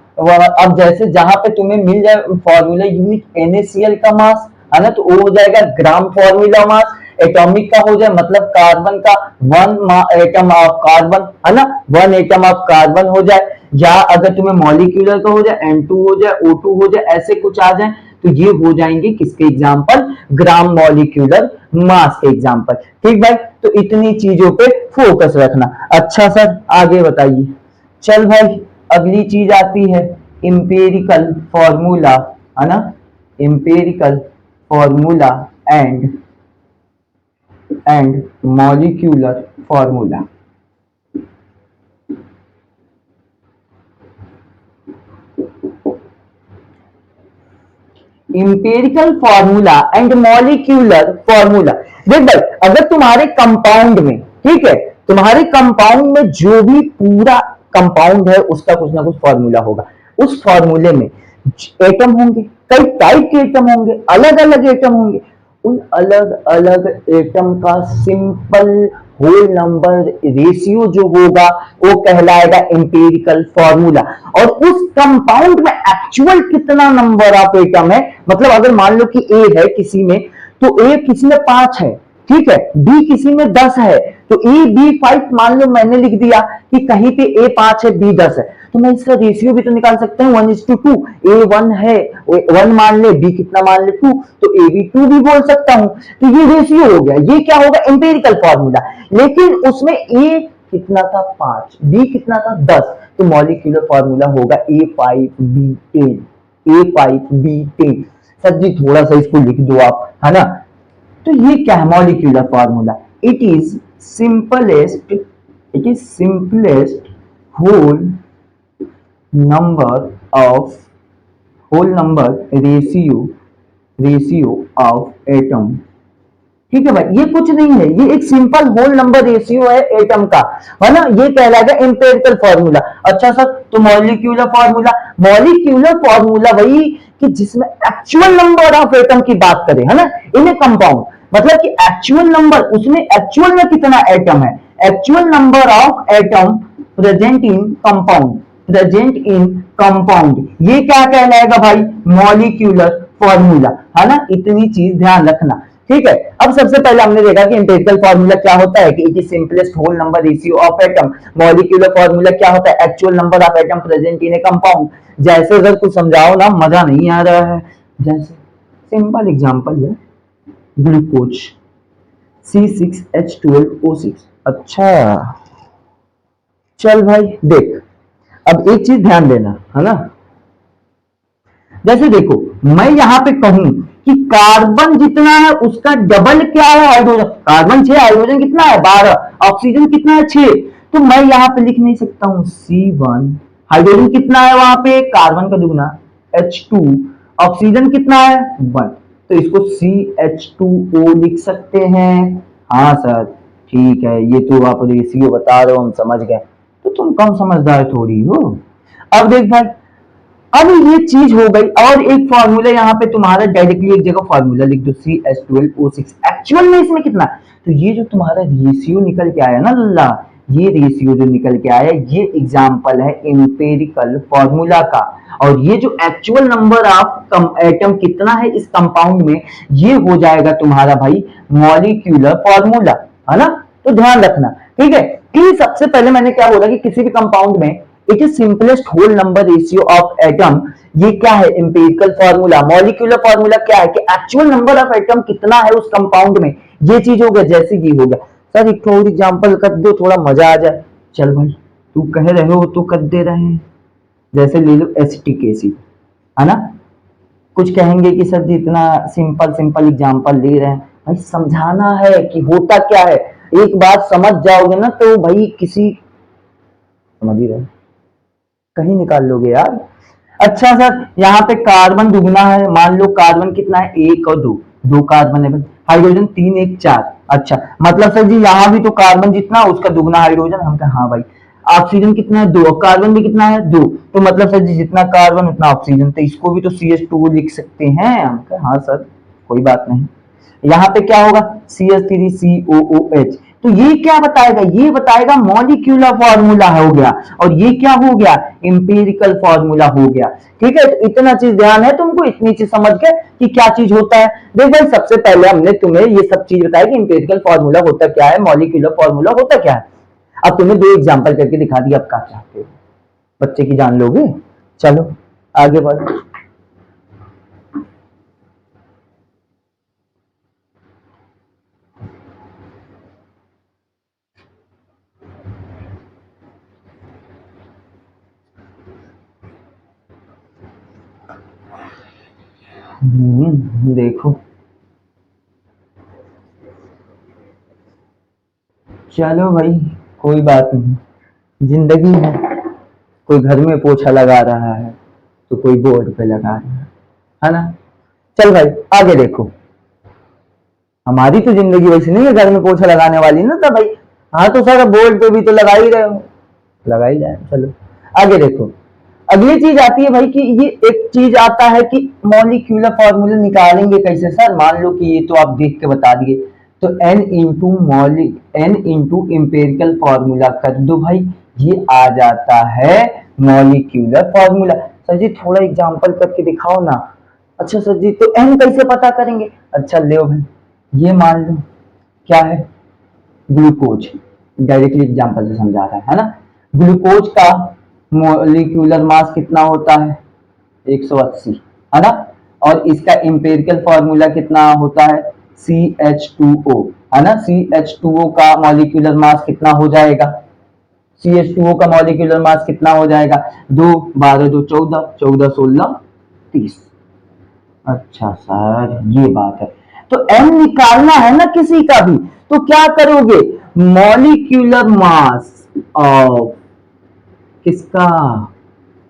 अब जैसे जहां पे तुम्हें मिल जाए फॉर्मूला यूनिट NaCl का मास है ना, तो वो हो जाएगा ग्राम फॉर्मूला मास। एटॉमिक का हो जाए मतलब कार्बन का वन एटम ऑफ कार्बन है ना, वन एटम ऑफ कार्बन हो जाए, या अगर तुम्हें मॉलिक्यूलर का हो जाए N2 हो जाए, O2 हो जाए, ऐसे कुछ आ जाए, तो ये हो जाएंगे किसके एग्जाम्पल? ग्राम मॉलिक्यूलर मास के एग्जाम्पल। ठीक भाई, तो इतनी चीजों पे फोकस रखना। अच्छा सर आगे बताइए। चल भाई, अगली चीज आती है इंपेरिकल फॉर्मूला है ना, empirical formula and molecular formula. Empirical formula and molecular formula. देख भाई, अगर तुम्हारे कंपाउंड में, ठीक है, तुम्हारे कंपाउंड में जो भी पूरा कंपाउंड है उसका कुछ ना कुछ फॉर्मूला होगा, उस फॉर्मूले में एटम होंगे, कई टाइप के एटम होंगे, अलग अलग एटम होंगे, उन अलग अलग एटम का सिंपल होल नंबर रेशियो जो होगा वो कहलाएगा इंपेरिकल फॉर्मूला। और उस कंपाउंड में एक्चुअल कितना नंबर ऑफ एटम है, मतलब अगर मान लो कि ए है किसी में, तो ए किसी में 5 है, ठीक है, बी किसी में 10 है, तो E B5 मान लो मैंने लिख दिया कि कहीं पे A5 है B10 है, तो मैं इसका रेशियो भी तो निकाल सकता हूँ 1:2। A1 है, 1 मान ले, B कितना मान ले 2, तो AB2 भी बोल सकता हूँ। तो ये रेशियो हो गया, ये क्या होगा? Empirical formula. लेकिन उसमें A कितना था? 5, B कितना था? 10, तो मॉलिक्यूलर फॉर्मूला होगा A5B10, A5B10। सर जी थोड़ा सा इसको लिख दो आप, है ना। तो ये क्या है molecular formula? It is simplest whole number of whole number ratio of atom. ठीक है भाई, ये कुछ नहीं है, ये एक सिंपल होल नंबर रेशियो है एटम का, है ना, ये कहलाएगा एम्पेरिकल फॉर्मूला। अच्छा सर, तो मॉलिक्यूलर फॉर्मूला वही कि जिसमें एक्चुअल नंबर ऑफ एटम की बात करें, है ना, इन ए कंपाउंड, मतलब कि एक्चुअल नंबर, उसमें एक्चुअल में कितना एटम है, actual number of atom present in compound, ये क्या कहलाएगा भाई? मॉलिक्यूलर फॉर्मूला, है ना, इतनी चीज ध्यान रखना। ठीक है, अब सबसे पहले हमने देखा कि एम्पिरिकल फॉर्मूला क्या होता है, कि it is simplest whole number ratio of atom. Molecular formula क्या होता है? Actual number of atom present in a compound. जैसे अगर कुछ समझाओ ना, मजा नहीं आ रहा है, जैसे सिंपल एग्जांपल है, ग्लूकोज C6H12O6। अच्छा चल भाई देख, अब एक चीज ध्यान देना, है ना, जैसे देखो मैं यहां पे कहूं कि कार्बन जितना है उसका डबल क्या है हाइड्रोजन, कार्बन 6, हाइड्रोजन कितना है 12, ऑक्सीजन कितना है 6, तो मैं यहां पे लिख नहीं सकता हूं C1, हाइड्रोजन कितना है वहां पे, कार्बन का दुगना H2, ऑक्सीजन कितना है 1, तो इसको CH2O लिख सकते हैं। हाँ सर ठीक है, ये तो आप रेशियो बता रहे हो, हम समझ गए, तो तुम कम समझदार थोड़ी हो। अब देख भाई, अब ये चीज हो गई, और एक फॉर्मूला यहाँ पे तुम्हारा डायरेक्टली एक जगह फॉर्मूला लिख दो CH12O6, एक्चुअल में इसमें कितना, तो ये जो तुम्हारा रेशियो निकल के आया ना लल्ला, ये रेशियो जो निकल के आया, ये एग्जाम्पल है एम्पेरिकल फॉर्मूला का। और ये जो एक्चुअल नंबर ऑफ एटम कितना है इस कंपाउंड में, ये हो जाएगा तुम्हारा भाई मॉलिक्यूलर फॉर्मूला, है ना, तो ध्यान रखना। ठीक है, कि सबसे पहले मैंने क्या बोला कि किसी भी कंपाउंड में it is simplest whole number ratio of atom, ये क्या है एम्पिरिकल फॉर्मूला। मॉलिक्यूलर फॉर्मूला क्या है कि एक्चुअल नंबर ऑफ एटम कितना है उस कंपाउंड में, ये चीज हो गया, जैसे कि हो गया। सर एक और एग्जाम्पल कर दो, थोड़ा मजा आ जाए। चल भाई, तू कह रहे हो तो कर दे रहे हैं। जैसे ले लो STKC, है ना। कुछ कहेंगे कि सर जी इतना सिंपल सिंपल एग्जाम्पल ले रहे हैं। भाई समझाना है कि होता क्या है। एक बात समझ जाओगे ना तो भाई किसी, समझ ही रहे, कहीं निकाल लोगे यार। अच्छा सर, यहाँ पे कार्बन दुगना है, मान लो कार्बन कितना है, एक और दो, दो कार्बन है भाई। हाइड्रोजन तीन एक चार। अच्छा मतलब सर जी यहाँ भी तो कार्बन जितना उसका दुगना हाइड्रोजन। हम कहा हाँ भाई। ऑक्सीजन कितना है, दो, और कार्बन भी कितना है, दो। तो मतलब सर जी जितना कार्बन उतना ऑक्सीजन, तो इसको भी तो CH2 लिख सकते हैं। हम कहा हाँ सर, कोई बात नहीं। यहाँ पे क्या होगा, CH3COOH। तो ये क्या बताएगा, ये बताएगा मॉलिक्यूलर फॉर्मूला हो गया, और ये क्या हो गया, इंपेरिकल फॉर्मूला हो गया। ठीक है, तो इतना चीज ध्यान है तुमको, इतनी चीज समझ के कि क्या चीज होता है। देख भाई, सबसे पहले हमने तुम्हें ये सब चीज बताया कि इंपेरिकल फॉर्मूला होता क्या है, मॉलिक्यूलर फॉर्मूला होता क्या है। अब तुम्हें दो एग्जाम्पल करके दिखा दिया, अब क्या चाहते हो, बच्चे की जान लोगे। चलो आगे बढ़ो। देखो, चलो भाई, कोई बात नहीं, जिंदगी है। कोई घर में पोछा लगा रहा है तो कोई बोर्ड पे लगा रहा है ना। चल भाई आगे देखो, हमारी तो जिंदगी वैसी नहीं है घर में पोछा लगाने वाली ना, तो भाई हाँ तो सर बोर्ड पे भी तो लगा ही रहे हो, लगा ही जाए। चलो आगे देखो, अगली चीज आती है भाई कि ये एक चीज आता है कि मॉलिक्यूलर फॉर्मूला निकालेंगे कैसे। सर मान लो कि ये तो आप देख के बता दिए, तो N इंटू इम्पेरिकल फॉर्मूला कर दो भाई, ये आ जाता है मॉलिक्यूलर फॉर्मूला। सर जी थोड़ा एग्जांपल करके दिखाओ ना। अच्छा सर जी, तो N कैसे पता करेंगे। अच्छा ले भाई, ये मान लो क्या है, ग्लूकोज। डायरेक्टली एग्जांपल से समझा रहा है ना। ग्लूकोज का मोलिक्यूलर मास कितना होता है, 180, है ना। और इसका इंपेरिकल फॉर्मूला कितना होता है, CH2O, है ना। CH2O का मॉलिक्यूलर मास कितना हो जाएगा, CH2O का मॉलिक्यूलर मास कितना हो जाएगा, 2 12 2 14, 14 16 30। अच्छा सर ये बात है, तो एम निकालना है ना किसी का भी, तो क्या करोगे, मॉलिक्यूलर मास ऑफ किसका,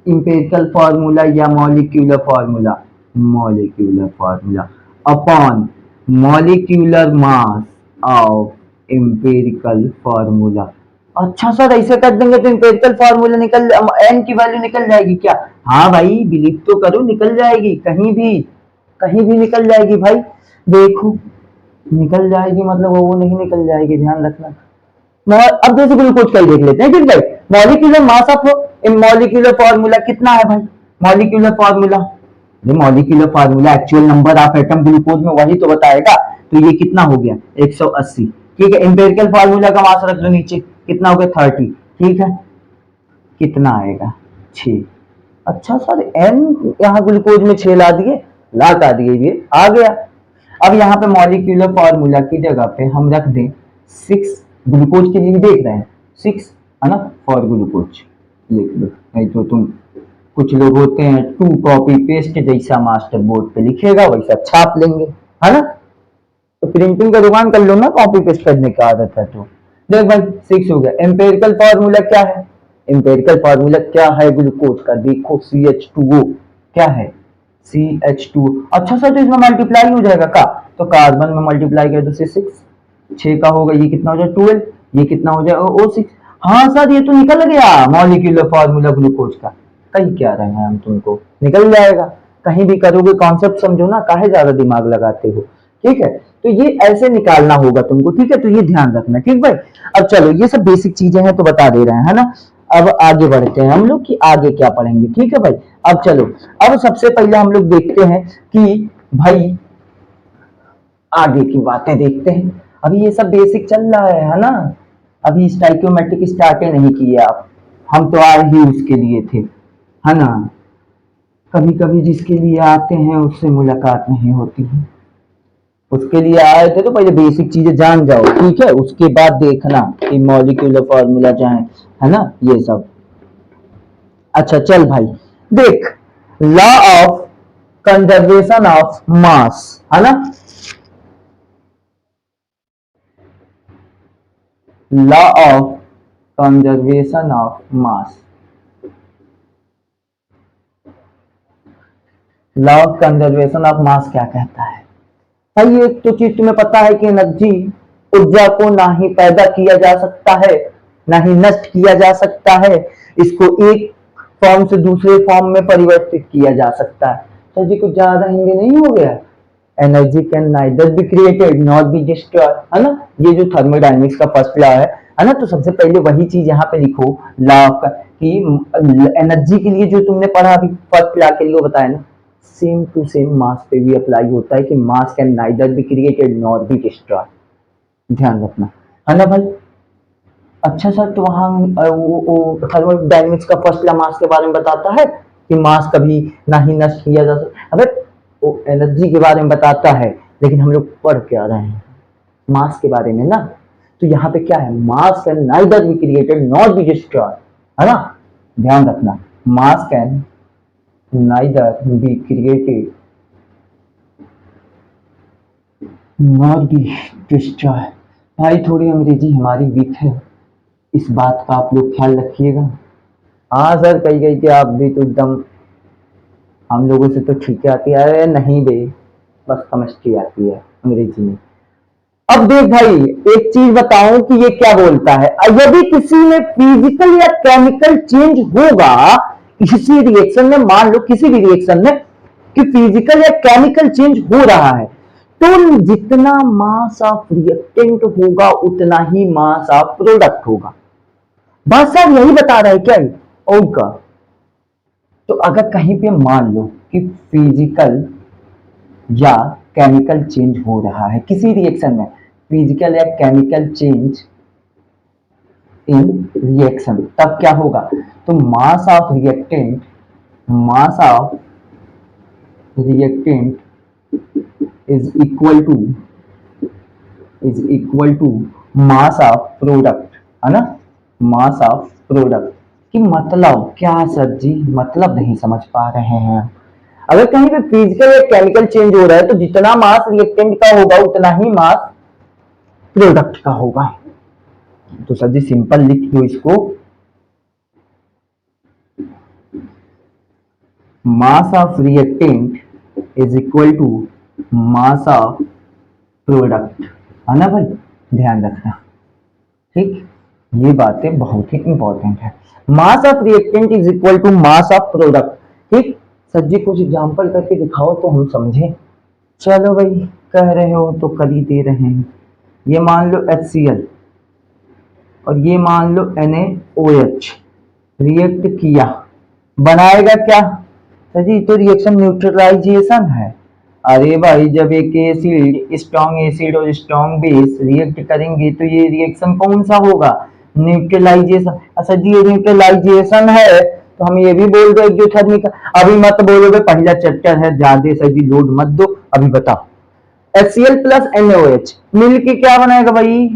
इंपेरिकल फॉर्मूला या molecular formula, molecular formula upon molecular mass of empirical formula. अच्छा सर ऐसे कर देंगे तो इंपेरिकल फॉर्मूला निकल, एन की वैल्यू निकल जाएगी क्या। हाँ भाई बिलीव तो करो, निकल जाएगी, कहीं भी निकल जाएगी भाई। देखो निकल जाएगी मतलब वो नहीं निकल जाएगी, ध्यान रखना। अब जैसे ग्लूकोज का ही देख लेते हैं, ठीक भाई। Molecular mass of, molecular formula कितना है भाई, मॉलिक्यूलर फार्मूला, ये molecular formula actual number of atom glucose में वही तो बताएगा। तो ये कितना हो गया, 180। ठीक है, एम्पेरिकल फार्मूला का मास रख दो नीचे, कितना हो गया, 30। ठीक है, कितना आएगा, 6। अच्छा सर एन यहाँ ग्लूकोज में 6 ला दिए, ला दिए, ये आ गया। अब यहाँ पे मॉलिक्यूलर फॉर्मूला की जगह पे हम रख दें 6, ग्लूकोज के लिए देख रहे हैं 6, है ना, फॉर ग्लूकोज लिख लो। नहीं तो तुम, कुछ लोग होते हैं टू कॉपी पेस्ट, जैसा मास्टर बोर्ड पे लिखेगा वैसा छाप लेंगे, है ना। तो प्रिंटिंग का दुकान कर लो ना, कॉपी पेस्ट करने की आदत है तो। देख भाई 6 हो गया। एम्पेरिकल फॉर्मूला क्या है, एम्पेरिकल फॉर्मूला क्या है ग्लूकोज का, देखो CH2O क्या है, CH2। अच्छा सर तो इसमें मल्टीप्लाई हो जाएगा का, तो कार्बन में मल्टीप्लाई कर दो से 6, 6 का होगा, ये कितना हो जाएगा 12, ये कितना हो जाएगा O6। हाँ सर ये तो निकल गया मॉलिक्यूलर फॉर्मूला ग्लूकोज का। कहीं क्या रहे हैं हम, तुमको निकल जाएगा, कहीं भी करोगे, कॉन्सेप्ट समझो ना, काहे ज्यादा दिमाग लगाते हो। ठीक है, तो ये ऐसे निकालना होगा तुमको, ठीक है, तो ये ध्यान रखना, ठीक भाई। अब चलो ये सब बेसिक चीजें हैं तो बता दे रहे हैं, है ना। अब आगे बढ़ते हैं हम लोग कि आगे क्या पढ़ेंगे, ठीक है भाई। अब चलो, अब सबसे पहले हम लोग देखते हैं कि भाई आगे की बातें देखते हैं। अभी ये सब बेसिक चल रहा है ना। अभी स्टाइक्योमेट्रिक स्टार्ट नहीं किए आप, हम तो आज ही उसके लिए थे, है ना। कभी कभी जिसके लिए आते हैं उससे मुलाकात नहीं होती है। उसके लिए आए थे तो पहले बेसिक चीजें जान जाओ, ठीक है, उसके बाद देखना कि मॉलिक्यूलर फॉर्मूला चाहे, है ना, ये सब। अच्छा चल भाई, देख, law of conservation of mass, है ना, law of conservation of mass, law of conservation of mass क्या कहता है भाई? एक तो चीज तुम्हें पता है कि एनर्जी, ऊर्जा को ना ही पैदा किया जा सकता है ना ही नष्ट किया जा सकता है, इसको एक फॉर्म से दूसरे फॉर्म में परिवर्तित किया जा सकता है। तो जी कुछ ज्यादा हिंदी नहीं हो गया? Energy can neither be created not be destroyed, है ना, ये जो थर्मोडायनेमिक्स का फर्स्ट लॉ है ना, तो सबसे पहले वही चीज यहाँ पे लिखो, लॉ ऑफ कि एनर्जी के लिए जो तुमने पढ़ा अभी फर्स्ट लॉ के लिए वो बताया ना, सेम टू सेम मास पे भी अप्लाई होता है कि मास can neither be created not be destroyed, ध्यान रखना, है ना भाई। अच्छा सर, तो वहाँ वो थर्मोडायनेमिक्स का फर्स्ट लॉ मास के बारे में बताता है कि मास कभी ना ही नष्ट किया जा सकता, अबे वो एनर्जी के बारे में बताता है, लेकिन हम लोग पढ़ क्या रहे हैं, मास के बारे में ना। तो यहाँ पे क्या है, मास can neither be created not be destroyed, है ना, ध्यान रखना, मास can neither be created not be destroyed. भाई थोड़ी अंग्रेजी हमारी वीक है, इस बात का आप लोग ख्याल रखिएगा। हाँ सर, कही गई कि आप भी तो एकदम हम लोगों से तो ठीक आती है। अरे नहीं बे, बस केमिस्ट्री आती है अंग्रेजी में। अब देख भाई, एक चीज बताऊं कि ये क्या बोलता है, यदि किसी में फिजिकल या केमिकल चेंज होगा किसी रिएक्शन में, मान लो किसी भी रिएक्शन में कि फिजिकल या केमिकल चेंज हो रहा है, तो जितना मास ऑफ रिएक्टेंट होगा उतना ही मास ऑफ प्रोडक्ट होगा। बस सर यही बता रहा है क्या ये? और का, तो अगर कहीं पे मान लो कि फिजिकल या केमिकल चेंज हो रहा है किसी रिएक्शन में, फिजिकल या केमिकल चेंज इन रिएक्शन, तब क्या होगा, तो mass of reactant, mass of reactant is equal to mass of product, है ना, मास ऑफ प्रोडक्ट। कि मतलब क्या सर जी, मतलब नहीं समझ पा रहे हैं? अगर कहीं पे फिजिकल या केमिकल चेंज हो रहा है तो जितना मास रिएक्टेंट का होगा उतना ही मास प्रोडक्ट का होगा। तो सर जी सिंपल लिख दो इसको, mass of reactant is equal to mass of product, है ना भाई, ध्यान रखना, ठीक, ये बातें बहुत ही इंपॉर्टेंट है। Mass of reactant is equal to mass of product, ठीक। सर जी कुछ एग्जांपल करके दिखाओ तो हम समझें। चलो भाई, कह रहे हो तो कर ही दे रहे हैं। ये मान लो HCl और ये मान लो NaOH, रिएक्ट किया, बनाएगा क्या? सर जी तो रिएक्शन न्यूट्रलाइजेशन है। अरे भाई जब एक एसिड स्ट्रॉन्ग एसिड और स्ट्रॉन्ग बेस रिएक्ट करेंगे तो ये रिएक्शन कौन सा होगा? न्यूट्रलाइजेशन। अच्छा जी ये न्यूट्रलाइजेशन है तो हम ये भी बोल दो एक्सोथर्मिक। अभी मत बोलोगे, पहला चैप्टर है, ज्यादा सर जी लोड मत दो। अभी बताओ, HCl प्लस NaOH मिल के क्या बनाएगा भाई?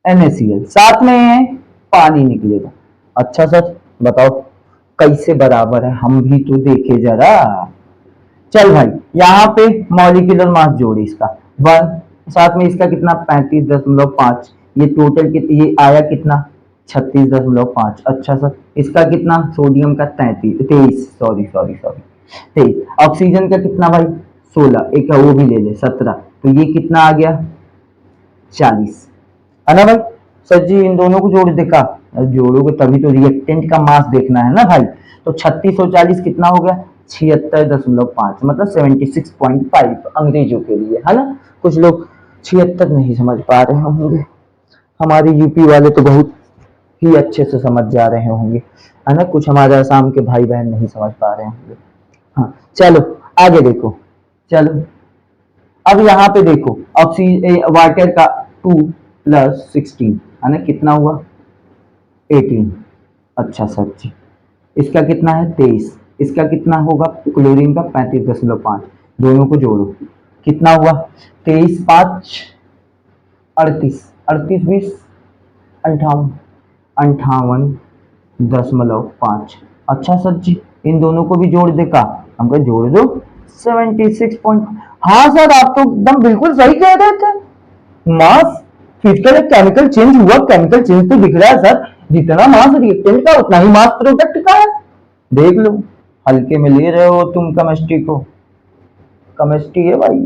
NaCl, साथ में पानी निकलेगा। अच्छा सर बताओ कैसे बराबर है, हम भी तो देखे जरा। चल भाई यहाँ पे मॉलिक्यूलर मास जोड़े इसका 1, साथ में इसका कितना 35.5, ये टोटल ये आया कितना 36.5। अच्छा सर इसका कितना, सोडियम का 23, सॉरी सॉरी सॉरी 23। ऑक्सीजन का कितना भाई 16, एक वो भी ले ले 17, तो ये कितना आ गया 40, है ना भाई। सर जी इन दोनों को जोड़ देखा, जोड़ोगे तभी तो रिएक्टेंट का मास देखना है ना भाई। तो 36 और 40 कितना हो गया 76.5, मतलब 76.5 अंग्रेजों के लिए, है ना। कुछ लोग 76 नहीं समझ पा रहे होंगे, हमारे यूपी वाले तो बहुत ही अच्छे से समझ जा रहे होंगे, है ना, कुछ हमारे आसाम के भाई बहन नहीं समझ पा रहे होंगे। हाँ चलो आगे देखो, चलो अब यहाँ पे देखो, ऑक्सीजन वाटर का 2 + 16, है ना, कितना हुआ 18। अच्छा सर जी इसका कितना है 23, इसका कितना होगा क्लोरीन का 35.5, दोनों को जोड़ो कितना हुआ 23 5 38, 38 20 58, 58.5। अच्छा सर जी, इन दोनों को भी जोड़ दे का? हम कहे जोड़ दो 76 पॉइंट। हाँ सर, आप तो एकदम बिल्कुल सही कह रहे थे। मास फिजिकल केमिकल चेंज हुआ, केमिकल चेंज तो दिख रहा है सर, जितना मास रिएक्टेंट का उतना ही मास प्रोडक्ट का है। देख लो, हल्के में ले रहे हो तुम केमिस्ट्री को। केमिस्ट्री है भाई,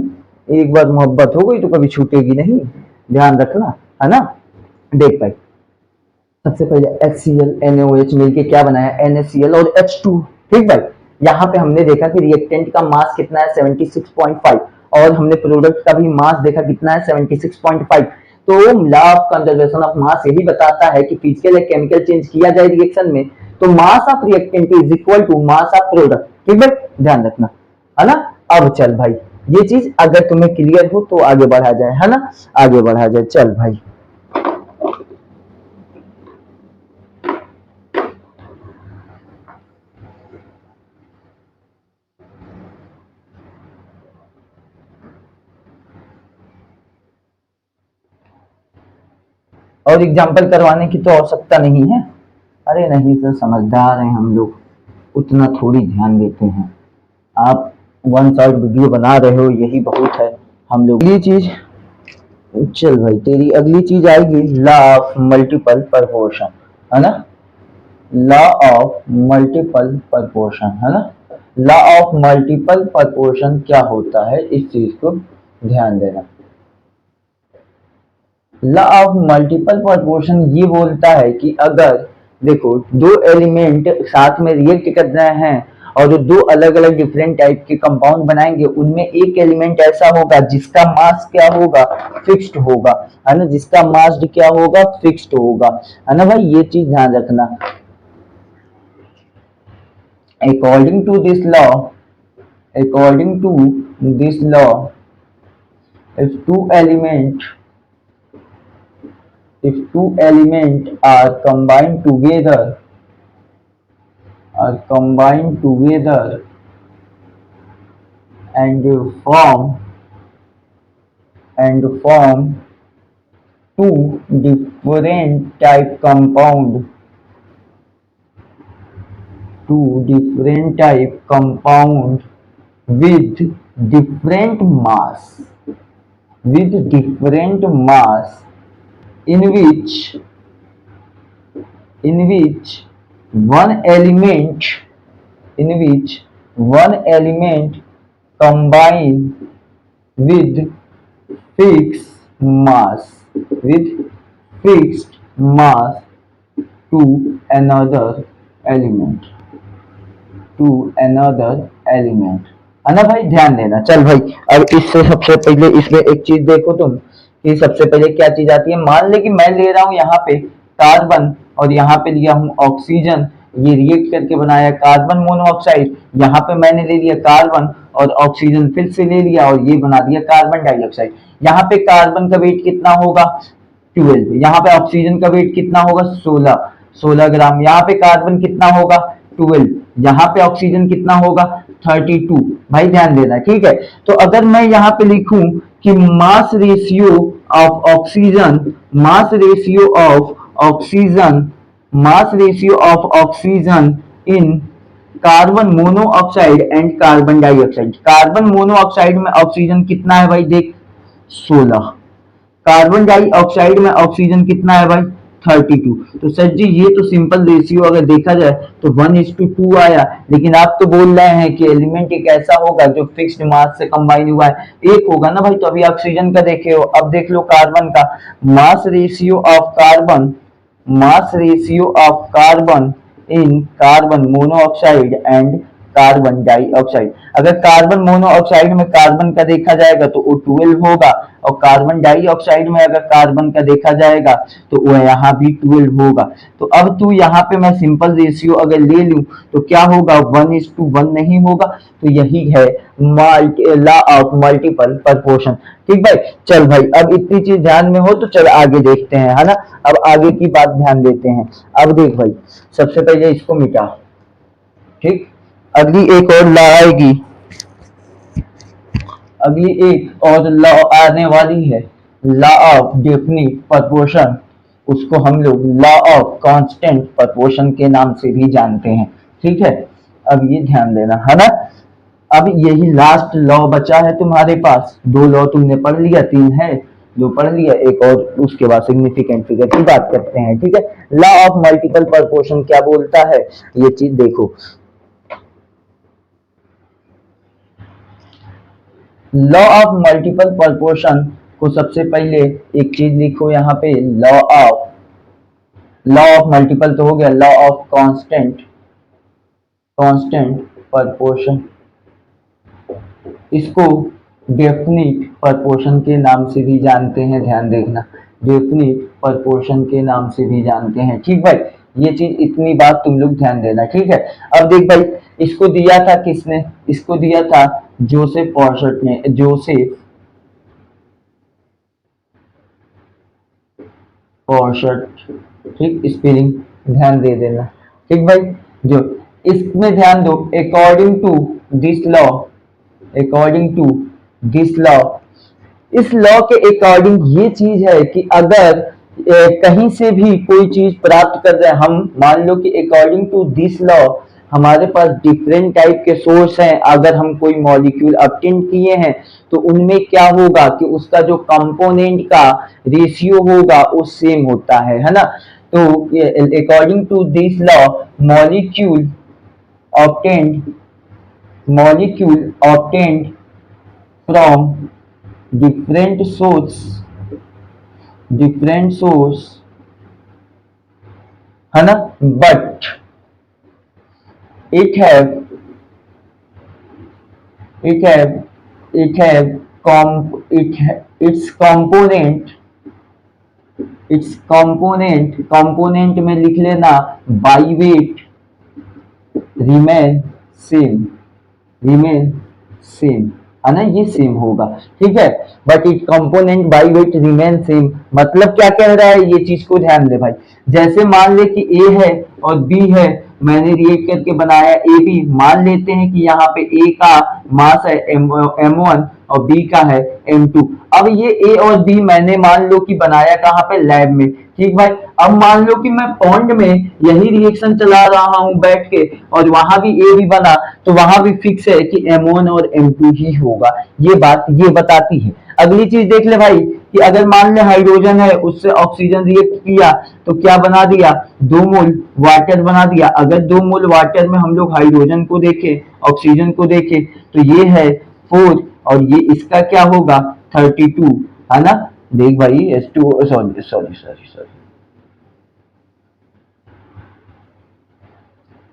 एक बार मोहब्बत हो गई तो कभी छूटेगी नहीं, ध्यान रखना, है ना। देख भाई, सबसे पहले HCl NaOH मिलके क्या बनाया, NaCl और H2। ठीक भाई, यहाँ पे हमने देखा कि रिएक्टेंट का मास कितना है 76.5, और हमने प्रोडक्ट का भी मास देखा कितना है 76.5। तो law of conservation of mass यही बताता है कि फिजिकल या केमिकल चेंज किया जाए रिएक्शन में तो mass of reactant is equal to mass of product. ठीक भाई, ध्यान रखना, है ना। अब चल भाई, ये चीज अगर तुम्हें क्लियर हो तो आगे बढ़ा जाए, है ना, आगे बढ़ा जाए। चल भाई, और एग्जाम्पल करवाने की तो आवश्यकता नहीं है। अरे नहीं सर, समझदार हैं हम लोग, उतना थोड़ी ध्यान देते हैं। आप वन साइड वीडियो बना रहे हो, यही बहुत है हम लोग। ये चीज, चल भाई, तेरी अगली चीज आएगी लॉ ऑफ मल्टीपल प्रोपोर्शन, है ना। लॉ ऑफ मल्टीपल प्रोपोर्शन, है ना। लॉ ऑफ मल्टीपल प्रोपोर्शन क्या होता है, इस चीज को ध्यान देना। लॉ ऑफ मल्टीपल प्रोपोर्शन ये बोलता है कि अगर देखो दो एलिमेंट साथ में रिएक्ट कर रहे हैं और जो दो अलग अलग डिफरेंट टाइप के कंपाउंड बनाएंगे, उनमें एक एलिमेंट ऐसा होगा जिसका मास क्या होगा, फिक्स्ड होगा, है ना, जिसका मास क्या होगा, फिक्स्ड होगा, है ना भाई, ये चीज ध्यान रखना। According to this law, according to this law, if two element if two element are combined together, and form two different type compound, with different mass, in which one element combine with fixed mass, to another element, है ना भाई, ध्यान देना। चल भाई, अब इससे सबसे पहले इसमें एक चीज देखो तुम कि सबसे पहले क्या चीज आती है। मान ले कि मैं ले रहा हूं यहाँ पे कार्बन और यहाँ पे लिया हूं ऑक्सीजन, ये रिएक्ट करके बनाया कार्बन मोनोऑक्साइड। यहाँ पे मैंने ले लिया कार्बन और ऑक्सीजन फिर से ले लिया और ये बना दिया कार्बन डाइऑक्साइड। यहाँ पे कार्बन का वेट कितना होगा 12, यहाँ पे ऑक्सीजन का वेट कितना होगा 16 ग्राम, यहाँ पे कार्बन कितना होगा 12, यहाँ पे ऑक्सीजन कितना होगा 32। भाई ध्यान देना, ठीक है। तो अगर मैं यहाँ पे लिखूं कि mass ratio of oxygen, mass ratio of oxygen in carbon monoxide and carbon dioxide. Carbon monoxide में ऑक्सीजन कितना है भाई, देख 16, कार्बन डाइऑक्साइड में ऑक्सीजन कितना है भाई 32। तो सर जी ये तो सिंपल रेशियो अगर देखा जाए तो 1:2 आया, लेकिन आप तो बोल रहे हैं कि एलिमेंट एक ऐसा होगा जो फिक्स्ड मास से कंबाइन हुआ है, एक होगा ना भाई। तो अभी ऑक्सीजन का देखे हो, अब देख लो कार्बन का। Mass ratio of carbon in carbon monoxide and carbon dioxide. अगर कार्बन मोनोऑक्साइड में कार्बन का देखा जाएगा तो वो 12 होगा, और कार्बन डाइऑक्साइड में अगर कार्बन का देखा जाएगा तो वो यहाँ भी 12 होगा। तो अब तू यहाँ पे मैं सिंपल रेशियो अगर ले लूं तो क्या होगा 1:1 नहीं होगा। तो यही है लॉ ऑफ मल्टीपल प्रोपोर्शन। ठीक भाई, चल भाई, अब इतनी चीज ध्यान में हो तो चल आगे देखते हैं, है ना। अब आगे की बात ध्यान देते हैं। अब देख भाई, सबसे पहले इसको मिटा, ठीक। अगली एक और लॉ आएगी, अगली एक और लॉ आने वाली है, लॉ ऑफ डेफिनिट प्रोपोर्शन, उसको हम लोग लॉ ऑफ कांस्टेंट प्रोपोर्शन के नाम से भी जानते हैं। ठीक है, अब ये ध्यान देना है ना। अब यही लास्ट लॉ बचा है तुम्हारे पास, दो लॉ तुमने पढ़ लिया, तीन है जो पढ़ लिया, एक और उसके बाद सिग्निफिकेंट फिगर की बात करते हैं। ठीक है, लॉ ऑफ मल्टीपल प्रोपोर्शन क्या बोलता है, ये चीज देखो। लॉ ऑफ मल्टीपल प्रोपोर्शन को सबसे पहले एक चीज लिखो यहाँ पे, लॉ ऑफ मल्टीपल तो हो गया, law of constant, constant proportion, इसको डेफिनिट प्रोपोर्शन के नाम से भी जानते हैं, ध्यान देखना, डेफिनिट प्रोपोर्शन के नाम से भी जानते हैं। ठीक भाई, ये चीज इतनी बात तुम लोग ध्यान देना। ठीक है, अब देख भाई, इसको दिया था किसने, इसको दिया था जोसेफ पॉर्शट ने, जोसेफ पॉर्शट। ठीक, स्पेलिंग ध्यान दे देना। ठीक भाई, जो इसमें ध्यान दो, according to this law, according to this law, इस लॉ के अकॉर्डिंग ये चीज है कि अगर कहीं से भी कोई चीज प्राप्त कर रहे हैं हम, मान लो कि अकॉर्डिंग टू दिस लॉ हमारे पास डिफरेंट टाइप के सोर्स हैं, अगर हम कोई मॉलिक्यूल ऑब्टेन किए हैं तो उनमें क्या होगा कि उसका जो कंपोनेंट का रेशियो होगा वो सेम होता है ना। तो according to this law molecule obtained, molecule obtained from different source है ना, but it have its component में लिख लेना by weight remain same, है ना, ये सेम होगा। ठीक है, but it component by wait remain same, मतलब क्या कह रहा है, ये चीज को ध्यान दे भाई। जैसे मान ले कि ए है और बी है, मैंने रिएक्ट करके बनाया ए बी, मान लेते हैं कि यहाँ पे ए का मास है M1 और बी का है M2। अब ये ए और बी मैंने मान लो कि बनाया कहाँ पे, लैब में। ठीक भाई, अब मान लो कि मैं पॉन्ड में यही रिएक्शन चला रहा हूं बैठ के और वहां भी ए भी बना, तो वहां भी फिक्स है कि M1 और M2 ही होगा, ये बात ये बताती है। अगली चीज देख ले भाई कि अगर मान ले हाइड्रोजन है, उससे ऑक्सीजन रिएक्ट किया तो क्या बना दिया, 2 मोल वाटर बना दिया। अगर 2 मोल वाटर में हम लोग हाइड्रोजन को देखें, ऑक्सीजन को देखें, तो ये है 4 और ये इसका क्या होगा 32, है ना। देख भाई H2, सॉरी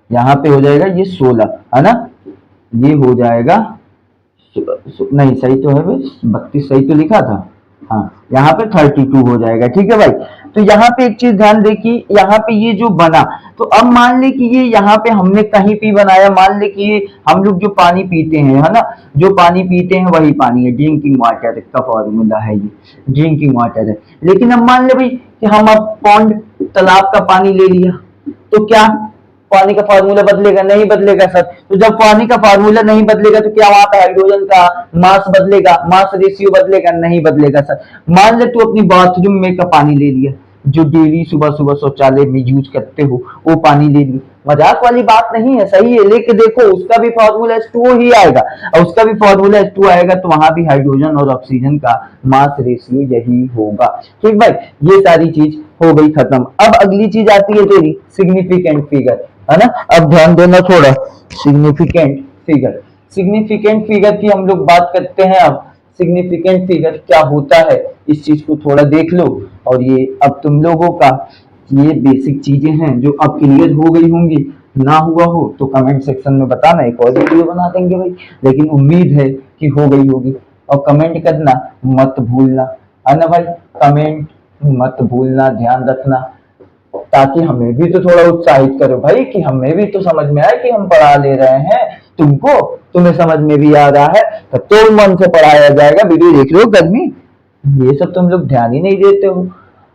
यहाँ पे हो जाएगा ये 16, है ना, ये हो जाएगा नहीं सही तो है भाई, 32 सही तो लिखा था, हाँ यहाँ पे 32 हो जाएगा। ठीक है भाई, तो यहाँ पे एक चीज ध्यान दे कि यहाँ पे ये जो बना, तो अब मान ले कि ये यहाँ पे हमने कहीं भी बनाया, मान ले कि हम लोग जो पानी पीते हैं, है ना, जो पानी पीते हैं वही पानी है, ड्रिंकिंग वाटर का फॉर्मूला है, ये ड्रिंकिंग वाटर है। लेकिन अब मान ले भाई कि हम अब पॉन्ड तालाब का पानी ले लिया, तो क्या पानी का फार्मूला बदलेगा, नहीं बदलेगा सर। तो जब पानी का फार्मूला नहीं बदलेगा तो क्या वहां पे हाइड्रोजन का मास बदलेगा, मास रेशियो बदलेगा, नहीं बदलेगा सर। मान ले तू अपनी बाथरूम में का पानी ले लिया, जो डेली सुबह सुबह शौचालय में यूज करते हो, वो पानी ले लिया, मजाक वाली बात नहीं है, सही है, लेके देखो उसका भी फॉर्मूला H2O ही आएगा, और उसका भी फॉर्मूला H2 आएगा, तो वहां भी हाइड्रोजन और ऑक्सीजन का मास रेशियो यही होगा। ठीक भाई, ये सारी चीज हो गई खत्म। अब अगली चीज आती है तेरी सिग्निफिकेंट फिगर, है ना। अब ध्यान देना थोड़ा, सिग्निफिकेंट फिगर, सिग्निफिकेंट फिगर की हम लोग बात करते हैं। अब सिग्निफिकेंट फिगर क्या होता है, इस चीज को थोड़ा देख लो, और ये अब तुम लोगों का ये बेसिक चीजें हैं जो अब क्लियर हो गई होंगी, ना हुआ हो तो कमेंट सेक्शन में बताना, एक और वीडियो बना देंगे भाई, लेकिन उम्मीद है कि हो गई होगी। और कमेंट करना मत भूलना, है ना भाई, कमेंट मत भूलना, ध्यान रखना, ताकि हमें भी तो थोड़ा उत्साहित करो भाई, कि हमें भी तो समझ में आए कि हम पढ़ा ले रहे हैं तुमको, तुम्हें समझ में भी आ रहा है, तब तो मन से पढ़ाया जाएगा। वीडियो देख रहे हो गर्मी, ये सब तुम लोग ध्यान ही नहीं देते हो।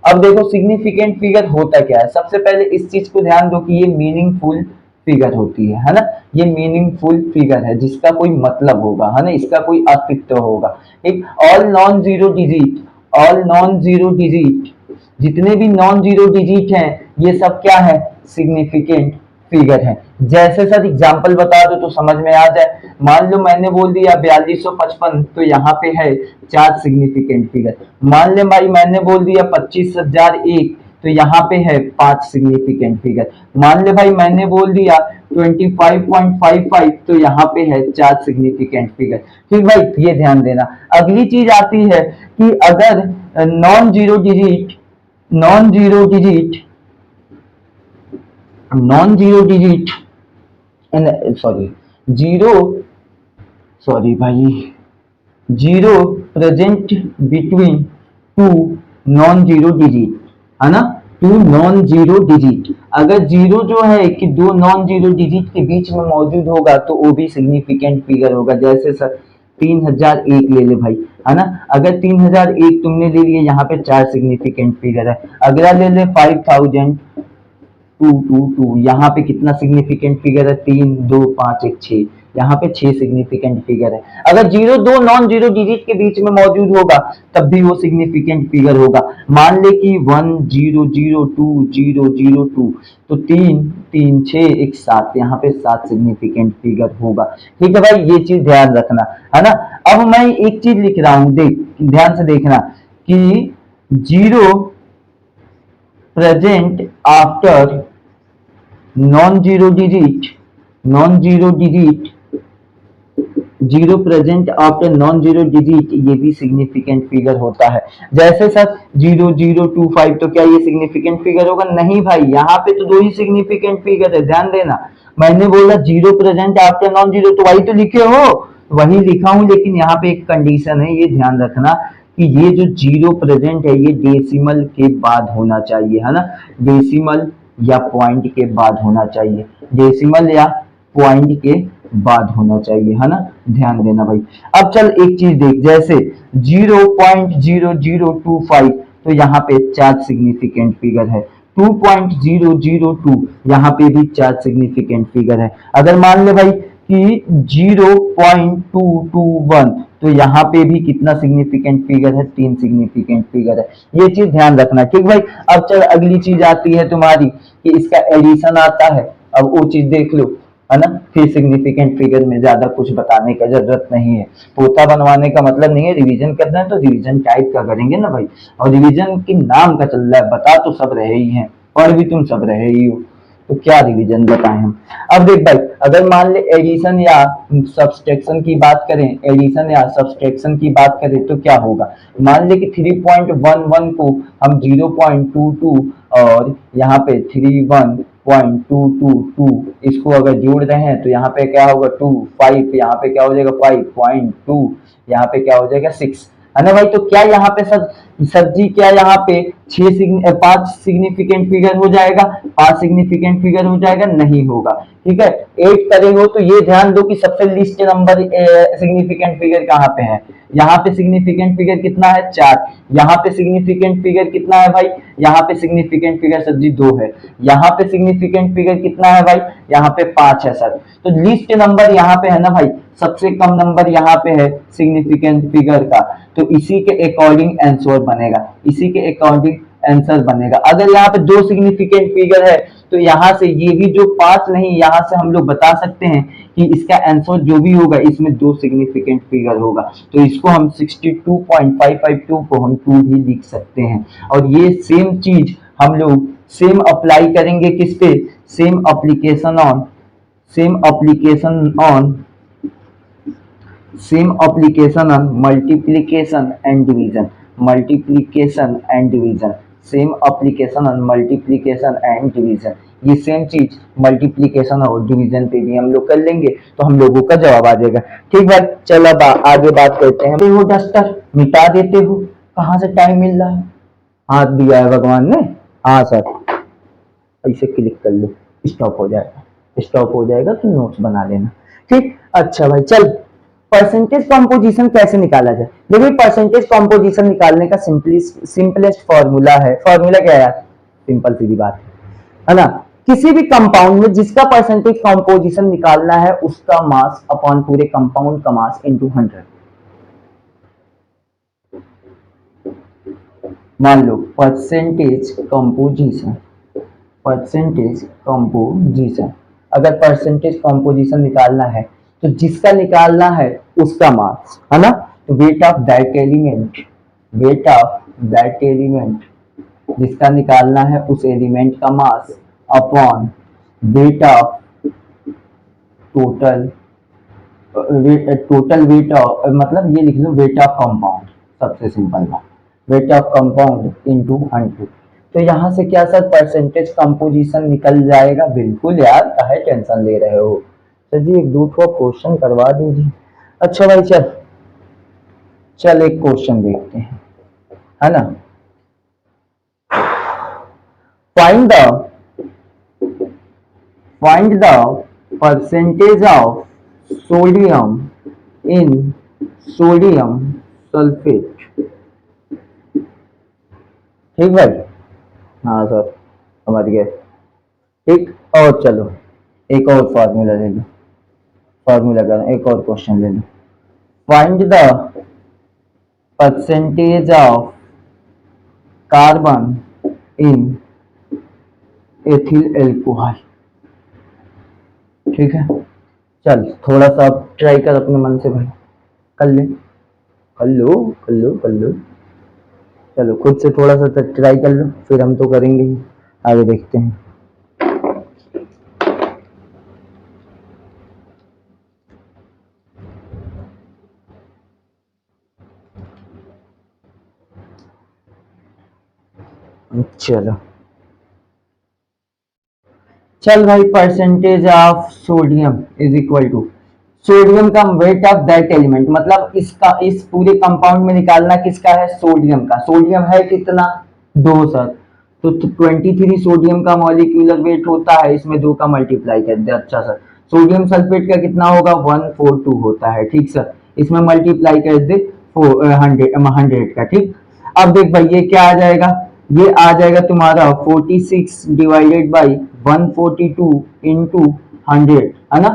अब देखो सिग्निफिकेंट फिगर होता क्या है, सबसे पहले इस चीज को ध्यान दो कि ये मीनिंगफुल फिगर होती है ना। ये मीनिंगफुल फिगर है जिसका कोई मतलब होगा, है ना, इसका कोई अस्तित्व होगा। एक all non zero digit, all non zero digit, जितने भी नॉन जीरो डिजिट हैं ये सब क्या है, सिग्निफिकेंट फिगर है। जैसे सर एग्जांपल बता दो तो समझ में आ जाए। मान लो मैंने बोल दिया 4255, तो यहाँ पे है 4 सिग्निफिकेंट फिगर। मान ले भाई मैंने बोल दिया 25001, तो यहाँ पे है 5 सिग्निफिकेंट फिगर। मान ले भाई मैंने बोल दिया 25.55, तो यहाँ पे है 4 सिग्निफिकेंट फिगर। ठीक भाई, ये ध्यान देना। अगली चीज आती है कि अगर non zero digit, non zero digit, non zero digit, sorry zero, sorry भाई, zero present between two non zero digit, है ना, टू नॉन जीरो डिजिट। अगर जीरो जो है कि दो नॉन जीरो डिजिट के बीच में मौजूद होगा तो वो भी सिग्निफिकेंट फिगर होगा। जैसे सर 3001 ले ले भाई, है ना। अगर 3001 तुमने ले लिए, यहाँ पे 4 सिग्निफिकेंट फिगर है। अगला ले ले 5222, यहाँ पे कितना सिग्निफिकेंट फिगर है, 3 2 5 1 6, यहाँ पे 6 सिग्निफिकेंट फिगर है। अगर जीरो दो नॉन जीरो डिजिट के बीच में मौजूद होगा तब भी वो सिग्निफिकेंट फिगर होगा। मान ले कि 1002 तो 3 3 6 1 7, यहाँ पे 7 सिग्निफिकेंट फिगर होगा। ठीक है भाई, ये चीज ध्यान रखना, है ना। अब मैं एक चीज लिख रहा हूं, देख ध्यान से देखना कि zero present after non zero digit, non zero digit, zero present after non zero digit, ये भी सिग्निफिकेंट फिगर होता है। जैसे सर 0025, तो क्या ये सिग्निफिकेंट फिगर होगा? नहीं भाई, यहाँ पे तो दो ही सिग्निफिकेंट फिगर है, ध्यान देना। मैंने बोला zero present after non zero, तो वही तो लिखे हो, वही लिखा हूं, लेकिन यहाँ पे एक कंडीशन है, ये ध्यान रखना कि ये जो जीरो प्रेजेंट है ये डेसिमल के बाद होना चाहिए, है ना। डेसिमल या पॉइंट के बाद होना चाहिए, डेसिमल या पॉइंट के बाद होना चाहिए, है ना, ध्यान देना भाई। अब चल एक चीज देख, जैसे 0.0025, तो यहाँ पे 4 सिग्निफिकेंट फिगर है। 2.002, यहाँ पे भी 4 सिग्निफिकेंट फिगर है। अगर मान ले भाई कि 0.221, तो यहाँ पे भी कितना सिग्निफिकेंट फिगर है, 3 सिग्निफिकेंट फिगर है। ये चीज ध्यान रखना, ठीक भाई। अब चल अगली चीज आती है तुम्हारी कि इसका एडिशन आता है। अब वो चीज देख लो, है ना। फिर सिग्निफिकेंट फिगर में ज्यादा कुछ बताने का जरूरत नहीं है। पोता बनवाने का मतलब नहीं है, रिवीजन करना है तो रिवीजन टाइप का करेंगे ना भाई। और रिवीजन के नाम का चल रहा है, बता तो सब रहे ही हैं, पढ़ भी तुम सब रहे ही हो, तो क्या रिवीजन बताएं हम। अब देख भाई, अगर मान ले एडिशन या सब्सट्रैक्शन की बात करें, एडिशन या सब्सट्रैक्शन की बात करें तो क्या होगा। मान ले कि 3.11 को हम 0.22 और यहाँ पे 31.222 इसको अगर जोड़ रहे हैं तो यहाँ पे क्या होगा 2 5, यहाँ पे क्या हो जाएगा 5.2, यहाँ पे क्या हो जाएगा 6, है ना भाई। तो क्या यहाँ पे सर जी क्या यहाँ पे 5 सिग्निफिकेंट फिगर हो जाएगा, 5 सिग्निफिकेंट फिगर हो जाएगा? नहीं होगा, ठीक है। 8 करे हो तो ये ध्यान दो कि सबसे लिस्ट नंबर सिग्निफिकेंट फिगर कहाँ पे है। यहाँ पे सिग्निफिकेंट फिगर कितना है, 4। यहाँ पे सिग्निफिकेंट फिगर कितना है भाई, यहाँ पे सिग्निफिकेंट फिगर सर जी 2 है। यहाँ पे सिग्निफिकेंट फिगर कितना है भाई, यहाँ पे 5 है सर। तो लिस्ट नंबर यहाँ पे है ना भाई, सबसे कम नंबर यहाँ पे है सिग्निफिकेंट फिगर का, तो इसी के अकॉर्डिंग आंसर बनेगा, इसी के अकॉर्डिंग आंसर बनेगा। अगर यहाँ पे 2 सिग्निफिकेंट फिगर है तो यहाँ से ये भी जो 5 नहीं, यहाँ से हम लोग बता सकते हैं कि इसका आंसर जो भी होगा इसमें 2 सिग्निफिकेंट फिगर होगा, तो इसको हम 62.552 को हम 2 भी लिख सकते हैं। और ये सेम चीज हम लोग सेम अप्लाई करेंगे किस पे, same application on, same application on, same application on multiplication and division, multiplication and division, same application on multiplication and division. ये सेम चीज मल्टीप्लिकेशन और डिवीजन पे भी हम लोग कर लेंगे तो हम लोगों का जवाब आ जाएगा। ठीक भाई, चलो अब आगे बात करते हैं। वो डस्टर मिटा देते हो, कहाँ से टाइम मिल रहा है, हाथ दिया है भगवान ने। हाँ सर, ऐसे क्लिक कर लो, स्टॉप हो जाएगा, स्टॉप हो जाएगा तो नोट्स बना लेना, ठीक। अच्छा भाई चल, परसेंटेज कॉम्पोजिशन कैसे निकाला जाए। देखिए परसेंटेज कॉम्पोजिशन निकालने का सिंपलेस्ट फॉर्मूला है, फॉर्मूला क्या है यार, सिंपल सीधी बात है ना। किसी भी कंपाउंड में जिसका परसेंटेज कंपोजिशन निकालना है उसका मास अपॉन पूरे कंपाउंड का मास इनटू 100। मान लो परसेंटेज कंपोजिशन अगर परसेंटेज कंपोजिशन निकालना है तो जिसका निकालना है उसका मास है ना, तो वेट ऑफ दैट एलिमेंट जिसका निकालना है उस एलिमेंट का mass upon weight of total total weight of, मतलब ये लिख लो वेट ऑफ कंपाउंड, सबसे सिंपल बात, वेट ऑफ कंपाउंड इनटू 100। तो यहाँ से क्या सर परसेंटेज कंपोजिशन निकल जाएगा? बिल्कुल यार, काहे टेंशन ले रहे हो। सर जी एक दो ठो क्वेश्चन करवा दीजिए। अच्छा भाई चल चल एक क्वेश्चन देखते हैं, है ना। Find the percentage of sodium in sodium sulphate. ठीक भाई, हाँ सर समझ गए। ठीक, और चलो एक और फॉर्मूला ले लो, फॉर्मूला का एक और क्वेश्चन ले लो। Find the percentage of carbon in ethyl alcohol. ठीक है, चल थोड़ा सा ट्राई कर अपने मन से भाई, कर ले, कर लो कर लो कर लो, चलो खुद से थोड़ा सा ट्राई कर लो, फिर हम तो करेंगे ही, आगे देखते हैं। चलो चल भाई, percentage of sodium is equal to sodium का वेट ऑफ दैट एलिमेंट, मतलब इसका इस पूरे कंपाउंड में निकालना किसका है? सोडियम का। सोडियम है कितना? 2 सर, तो 23 सोडियम का मॉलिक्यूलर वेट होता है, इसमें 2 का मल्टीप्लाई कर दे। अच्छा सर, सोडियम सल्फेट का कितना होगा? 142 होता है। ठीक सर, इसमें मल्टीप्लाई कर दे 100 का। ठीक, अब देख भाई ये क्या आ जाएगा? ये आ जाएगा तुम्हारा 46 डिवाइडेड बाई 142 इंटू 100, है ना।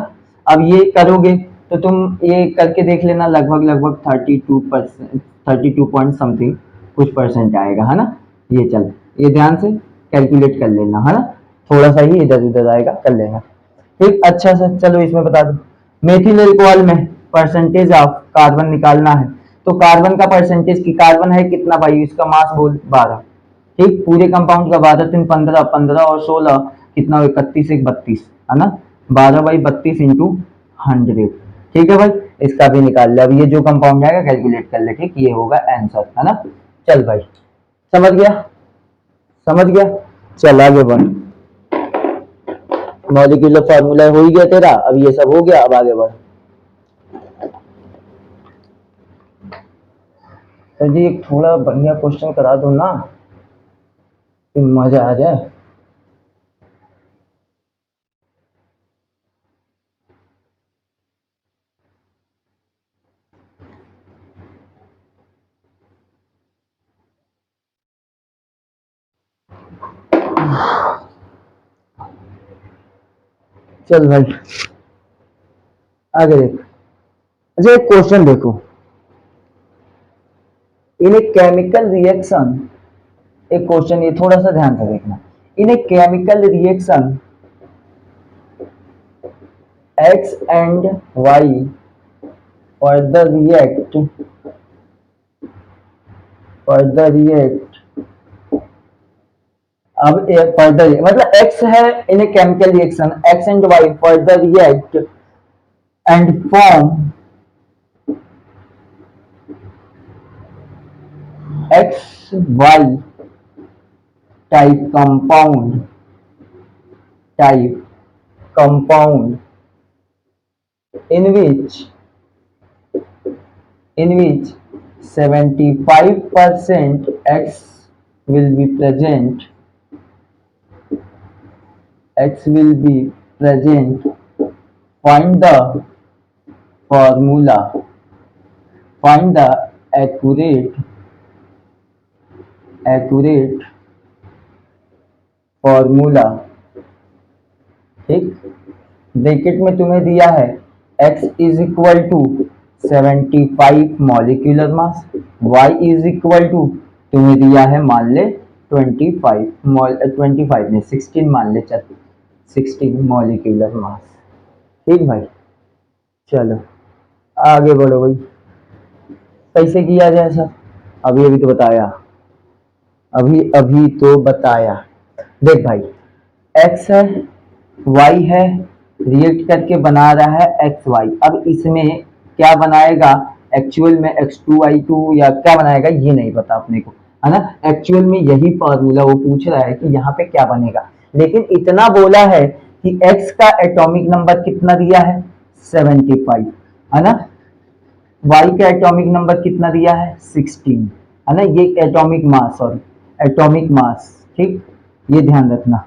अब ये करोगे तो तुम ये करके देख लेना, लगभग लगभग 32%, 32 पॉइंट समथिंग कुछ परसेंट आएगा, है ना। ये चल, ये ध्यान से कैलकुलेट कर लेना, है ना, थोड़ा सा ही इधर उधर आएगा, कर लेना। ठीक, अच्छा सर चलो इसमें बता दो, मेथिल एल्कोहल में परसेंटेज ऑफ कार्बन निकालना है, तो कार्बन का परसेंटेज की कार्बन है कितना भाई? इसका मास बोल 12। ठीक, पूरे कंपाउंड का 12 3 15, 15 और 16 कितना? 31 1 32, है ना। 12/32 इंटू 100। ठीक है भाई, इसका भी निकाल ले। अब ये जो कंपाउंड आएगा कैलकुलेट कर ले। ठीक, ये होगा आंसर, है ना। चल भाई, समझ गया, समझ गया, चल आगे बढ़। मॉलिक्यूलर फार्मूला हो ही गया तेरा, अब ये सब हो गया, अब आगे बढ़। सर जी एक थोड़ा बढ़िया क्वेश्चन करा दो ना, फिर मजा आ जाए। चल भाई आगे देख। अच्छा एक क्वेश्चन देखो, इन ए केमिकल रिएक्शन, एक क्वेश्चन ये थोड़ा सा ध्यान से देखना। In a chemical reaction X and Y further react, अब फर्दर मतलब एक्स है in a chemical reaction, X and Y further react and form X Y type type compound in which 75% X will be present, find the formula, find the accurate formula ठीक। Bracket में तुम्हें दिया है x is equal to 75 molecular mass, y is equal to तुम्हें दिया है मान ले 25 नहीं 16 मान ले, चल 16 मॉलिक्यूलर मास। ठीक भाई, चलो आगे बढ़ो भाई। कैसे किया जाए सर? अभी अभी तो बताया, अभी अभी तो बताया। देख भाई, x है y है, रिएक्ट करके बना रहा है एक्स वाई। अब इसमें क्या बनाएगा एक्चुअल में X2Y2 या क्या बनाएगा ये नहीं पता अपने को, है ना। एक्चुअल में यही फॉर्मूला वो पूछ रहा है कि यहाँ पे क्या बनेगा, लेकिन इतना बोला है कि x का एटॉमिक नंबर कितना दिया है 75, है ना। y का एटॉमिक नंबर कितना दिया है 16, है ना। ये atomic mass, sorry atomic mass, ठीक, ये ध्यान रखना,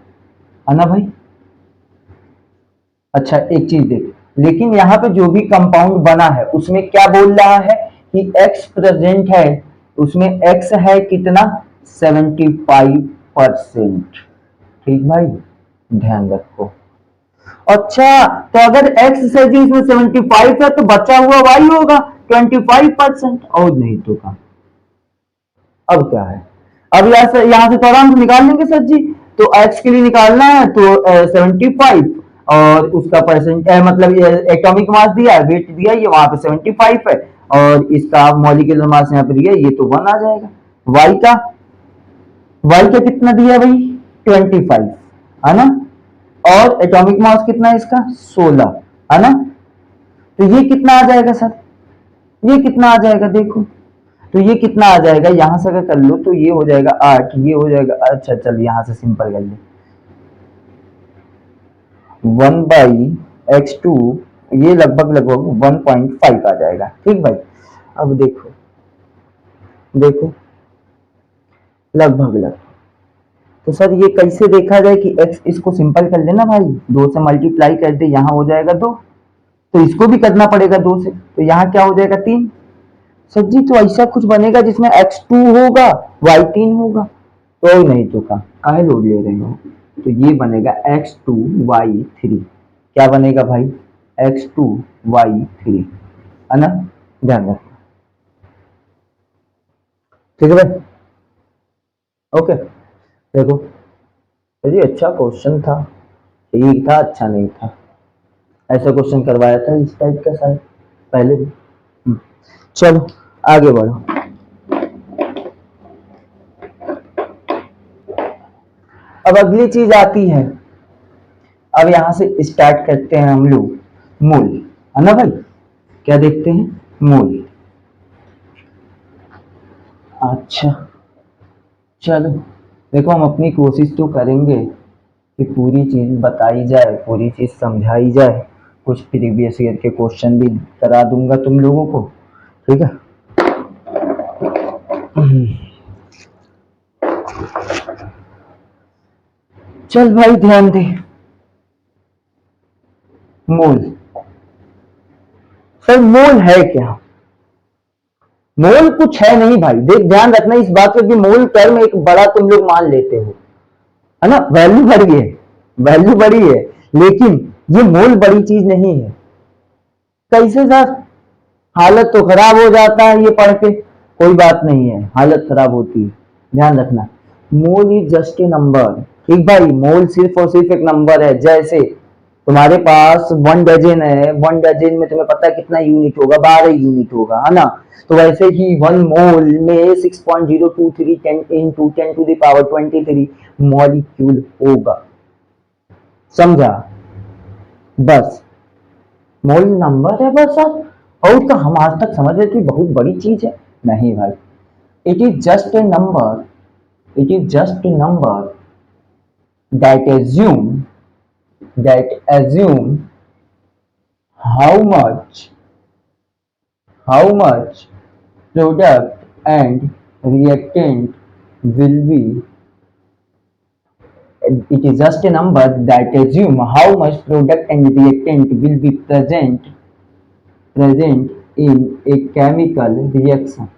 है ना भाई। अच्छा एक चीज देख, लेकिन यहाँ पे जो भी कंपाउंड बना है उसमें क्या बोल रहा है कि x प्रेजेंट है, उसमें x है कितना 75%। ठीक भाई, ध्यान रखो। अच्छा तो अगर x से जी इसमें 75 है तो बचा हुआ y होगा 25%, और नहीं तो कहा। अब क्या है, अब यहाँ से तो आराम से निकाल लेंगे सर जी। तो x के लिए निकालना है तो 75 और उसका परसेंट मतलब एटॉमिक मास दिया है, वेट दिया है, ये वहां पे 75 है, और इसका मॉलिक्यूलर मास यहाँ पे दिया है, ये तो 1 आ जाएगा। y का कितना दिया भाई 25, है ना, और एटॉमिक मास कितना है इसका 16, है ना। तो ये कितना आ जाएगा सर, ये कितना आ जाएगा देखो, तो ये कितना आ जाएगा, यहां से अगर कर लो तो ये हो जाएगा 8, ये हो जाएगा, अच्छा चल यहां से सिंपल कर ले 1/x2, ये लगभग लगभग 1.5 आ जाएगा। ठीक भाई, अब देखो देखो लगभग लगभग, तो सर ये कैसे देखा जाए कि x, इसको सिंपल कर लेना भाई, 2 से मल्टीप्लाई कर दे, यहाँ हो जाएगा 2, तो इसको भी करना पड़ेगा 2 से, तो यहाँ क्या हो जाएगा 3। सर जी तो ऐसा कुछ बनेगा जिसमें x2 होगा y3 होगा, तो नहीं तो का काहे लोड ले रहे हो, तो ये बनेगा x2y3। क्या बनेगा भाई x2y3, है ना, ध्यान रखना। ठीक है भाई, ओके। देखो ये अच्छा क्वेश्चन था, ठीक था, अच्छा नहीं था, ऐसा क्वेश्चन करवाया था इस टाइप का शायद पहले भी। चलो आगे बढ़ो। अब अगली चीज आती है, अब यहां से स्टार्ट करते हैं हम लोग मोल, है ना भाई। क्या देखते हैं मोल। अच्छा चलो देखो, हम अपनी कोशिश तो करेंगे कि पूरी चीज बताई जाए, पूरी चीज समझाई जाए, कुछ प्रीवियस ईयर के क्वेश्चन भी करा दूंगा तुम लोगों को। ठीक है, चल भाई ध्यान दे। मोल, सर मोल है क्या? मोल कुछ है नहीं भाई, देख ध्यान रखना इस बात पे कि मोल टर्म एक बड़ा तुम लोग मान लेते हो, है ना, वैल्यू बड़ी है, वैल्यू बड़ी है, लेकिन ये मोल बड़ी चीज नहीं है। कैसे सर? हालत तो खराब हो जाता है ये पढ़ के, कोई बात नहीं है, हालत खराब होती है, ध्यान रखना। Mole is just a number. ठीक भाई, मोल सिर्फ और सिर्फ एक नंबर है। जैसे तुम्हारे पास 1 डजन है, 1 डजन में तुम्हें पता है कितना यूनिट होगा, 12 यूनिट होगा, है ना। तो वैसे ही 1 मोल में 6.023 10 into 10 to the power 23 molecule होगा, समझा। बस मोल नंबर है बस आप, और तो हम आज तक समझ रहे थे बहुत बड़ी चीज है, नहीं भाई, it is just a number, it is just a number that assume that assume how much product and reactant will be, it is just a number that assume how much product and reactant will be present in a chemical reaction,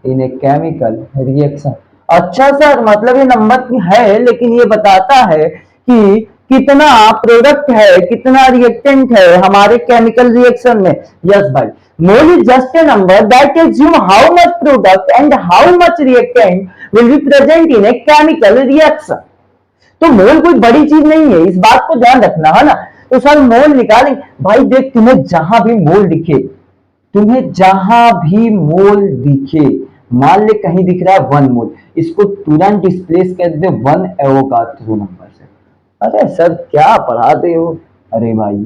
in a chemical reaction। अच्छा sir, मतलब ये number है लेकिन ये बताता है कि कितना प्रोडक्ट है, कितना रिएक्टेंट है हमारे केमिकल रिएक्शन में। यस भाई, mole is just a number that assume how much product and how much reactant will be present in a chemical reaction. तो मोल कोई बड़ी चीज नहीं है, इस बात को ध्यान रखना है ना। तो सर मोल निकालें भाई, देख तुम्हें जहां भी मोल दिखे, तुम्हें जहां भी मोल दिखे, मान ले कहीं दिख रहा है 1 मोल, इसको तुरंत डिस्प्लेस कर दे 1 एवोगाड्रो नंबर से। अरे सर क्या पढ़ाते हो, अरे भाई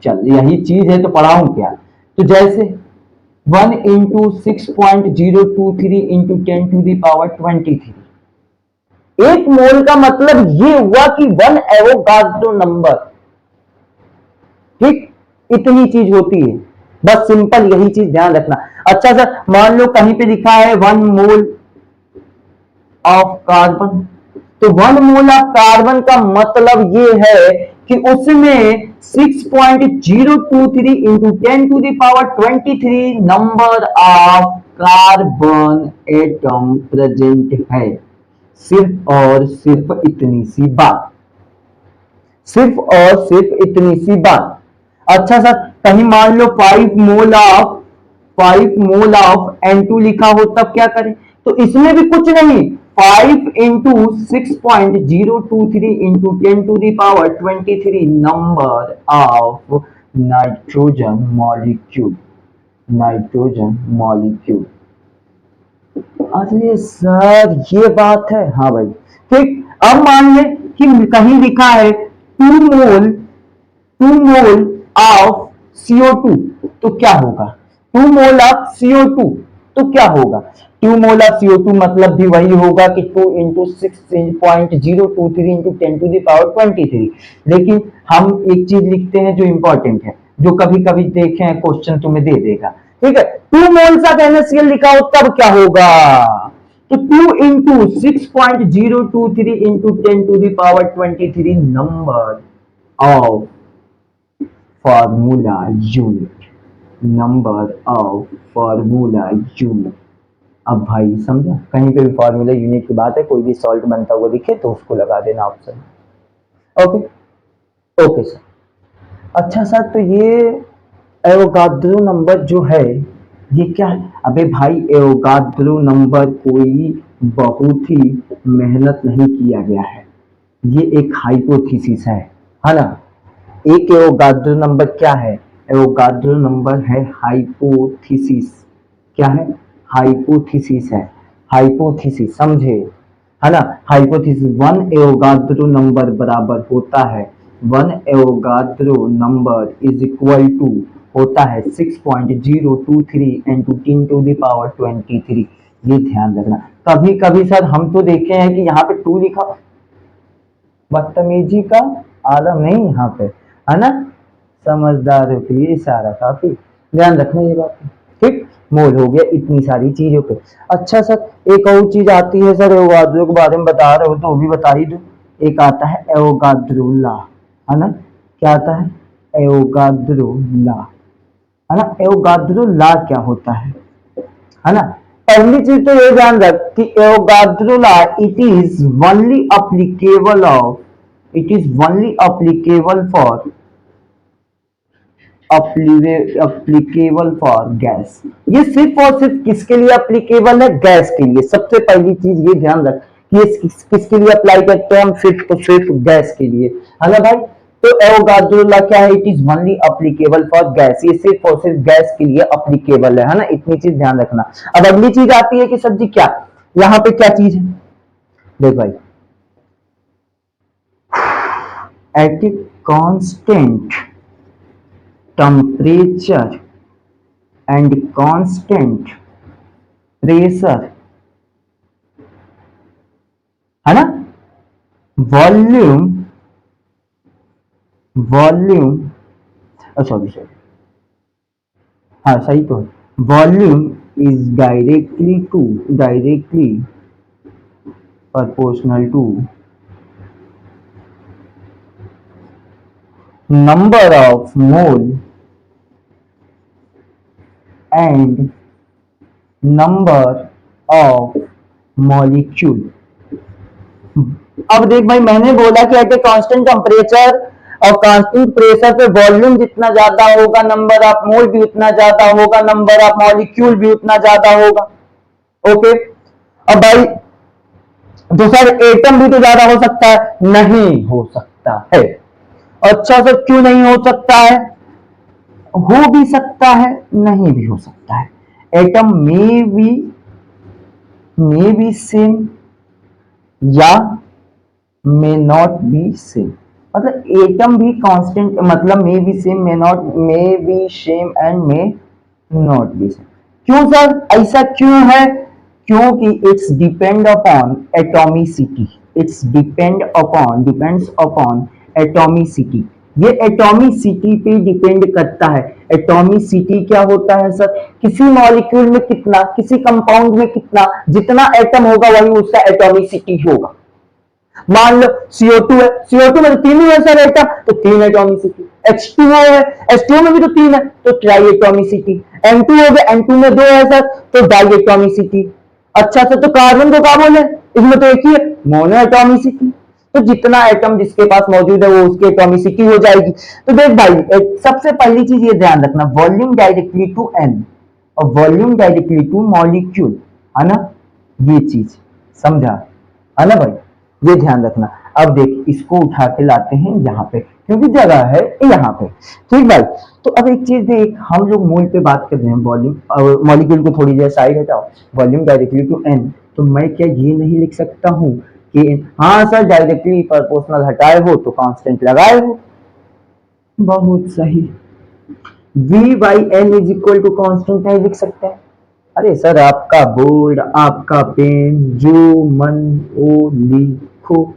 चल यही चीज है तो पढ़ाऊं क्या। तो जैसे 1 into 6.023 into 10 to the power 23, 1 मोल का मतलब ये हुआ कि 1 एवोगाड्रो नंबर। ठीक, इतनी चीज होती है, बस सिंपल यही चीज ध्यान रखना। अच्छा सर मान लो कहीं पे लिखा है 1 मोल ऑफ कार्बन, तो 1 मोल ऑफ कार्बन का मतलब ये है कि उसमें 6.023 into 10 to the power 23 number of carbon atom present है। सिर्फ और सिर्फ इतनी सी बात, सिर्फ और सिर्फ इतनी सी बात। अच्छा सर कहीं मान लो 5 मोल ऑफ लिखा हो तब क्या करें, तो इसमें भी कुछ नहीं, 5 into 6.023 into 10 to the power 23 number of nitrogen molecule, nitrogen molecule. अरे सर ये बात है, हाँ भाई ठीक। अब मान ले कि कहीं लिखा है 2 मोल, 2 मोल ऑफ CO2, तो क्या होगा, 2 मोल ऑफ CO2 तो क्या होगा, 2 मोल ऑफ CO2 मतलब भी वही होगा कि 2 into 6.023 into 10 to the power 23। लेकिन हम एक चीज लिखते हैं जो इंपॉर्टेंट है, जो कभी कभी देखे हैं क्वेश्चन तुम्हें दे देगा, ठीक है। 2 मोल्स ऑफ NaCl लिखा हो तब क्या होगा, तो 2 into 6.023 into 10 to the power 23 number of formula unit, number of formula unit. अब भाई समझा, कहीं पे भी फार्मूला यूनिट की बात है, कोई भी सॉल्ट बनता हुआ दिखे तो उसको लगा देना ऑप्शन। Okay, okay sir. अच्छा सर तो ये एवोगाड्रो नंबर जो है ये क्या है, अबे भाई एवोगाड्रो नंबर कोई बहुत ही मेहनत नहीं किया गया है, ये एक हाइपोथेसिस है ना। एक एवोगाड्रो नंबर क्या है, एवोगाड्रो नंबर है हाइपोथेसिस, क्या है, हाइपोथेसिस है, हाइपोथेसिस समझे, है ना। हाइपोथेसिस 1 एवोगाड्रो नंबर बराबर होता है, 1 Avogadro number is equal to होता है 6.023 इंटू 10 to the power 23। ये ध्यान रखना, कभी कभी सर हम तो देखे हैं कि यहाँ पे 2 लिखा, बदतमीजी का आलम नहीं यहाँ पे, है ना। समझदारों के लिए इशारा काफी, ध्यान रखना ये बात, ठीक। मोल हो गया इतनी सारी चीजों पे। अच्छा सर एक और चीज आती है सर, एवोगाड्रो के बारे में बता रहे हो तो वो भी बता ही दो। एक आता है एवोगाड्रो लॉ, है ना, क्या आता है, एवोगाड्रो लॉ, है ना। एवोगाड्रो लॉ क्या होता है ना। पहली चीज तो ये ध्यान रख कि Avogadro law it is only applicable of, it is only applicable for, applicable for gas. ये सिर्फ और सिर्फ किसके लिए अप्लीकेबल है, गैस के लिए। सबसे पहली चीज ये ध्यान रख कि ये किसके लिए अप्लाई करते हैं हम, सिर्फ तो सिर्फ गैस के लिए, है ना भाई। तो एवोगाड्रो लॉ क्या है, it is only applicable for gas, ये सिर्फ और सिर्फ गैस के लिए अप्लीकेबल है ना, इतनी चीज ध्यान रखना। अब अगली चीज आती है कि सर जी क्या, यहाँ पे क्या चीज है, देख भाई, at a constant temperature and constant pressure, है ना, वॉल्यूम, वॉल्यूम, सॉरी, हाँ सही तो, volume is directly proportional to number of mole and number of molecule, अब देख भाई, मैंने बोला कि एट ए कांस्टेंट टेम्परेचर और कांस्टेंट प्रेशर पे वॉल्यूम जितना ज्यादा होगा, नंबर ऑफ मोल भी उतना ज्यादा होगा, नंबर ऑफ मॉलिक्यूल भी उतना ज्यादा होगा। ओके, अब भाई तो सर एटम भी तो ज्यादा हो सकता है? नहीं हो सकता है। अच्छा सर, क्यों नहीं हो सकता है? हो भी सकता है, नहीं भी हो सकता है। एटम मे बी सेम या मे नॉट बी सेम। मतलब एटम भी कांस्टेंट, मतलब may be same, may not, may be same and may not be same. क्यों सर, ऐसा क्यों है? क्योंकि it's depend upon atomicity. It's depends upon atomicity. ये एटॉमिसिटी पे डिपेंड करता है। एटॉमिसिटी क्या होता है सर? किसी मॉलिक्यूल में कितना, किसी कंपाउंड में कितना, जितना एटम होगा वही उसका एटॉमिसिटी होगा। मान लो CO2 है, CO2 में तो तीन ही है सर एटम, तो तीन एटॉमिसिटी। H2O है, H2O में भी तो तीन है, तो ट्राई एटॉमिसिटी। N2 हो गया, N2 में दो है सर, तो डाई एटॉमिसिटी। अच्छा सर, तो कार्बन को क्या बोले? इसमें तो एक ही है, मोनो एटॉमिसिटी। तो जितना एटम जिसके पास मौजूद है वो उसकी एटॉमिसिटी हो जाएगी। तो देख भाई, सबसे पहली चीज ये ध्यान रखना, वॉल्यूम डायरेक्टली टू एन और वॉल्यूम डायरेक्टली टू मॉलिक्यूल, है ना? ये चीज समझा, है ना भाई? ये ध्यान रखना। अब देख, इसको उठा के लाते हैं यहाँ पे, क्योंकि जगह है यहाँ पे। ठीक भाई, तो अब एक चीज देख, हम लोग मोल पे बात कर रहे हैं, वॉल्यूम और मॉलिक्यूल को थोड़ी देर साइड हटाओ। वॉल्यूम डायरेक्टली टू एन, तो मैं क्या ये नहीं लिख सकता हूँ कि हाँ सर डायरेक्टली प्रोपोर्शनल हटाए हो तो कांस्टेंट लगाए हो? बहुत सही, v by N is equal to constant नहीं लिख सकते हैं? अरे सर, आपका बोर्ड, आपका पेन, जो मन वो लिखो।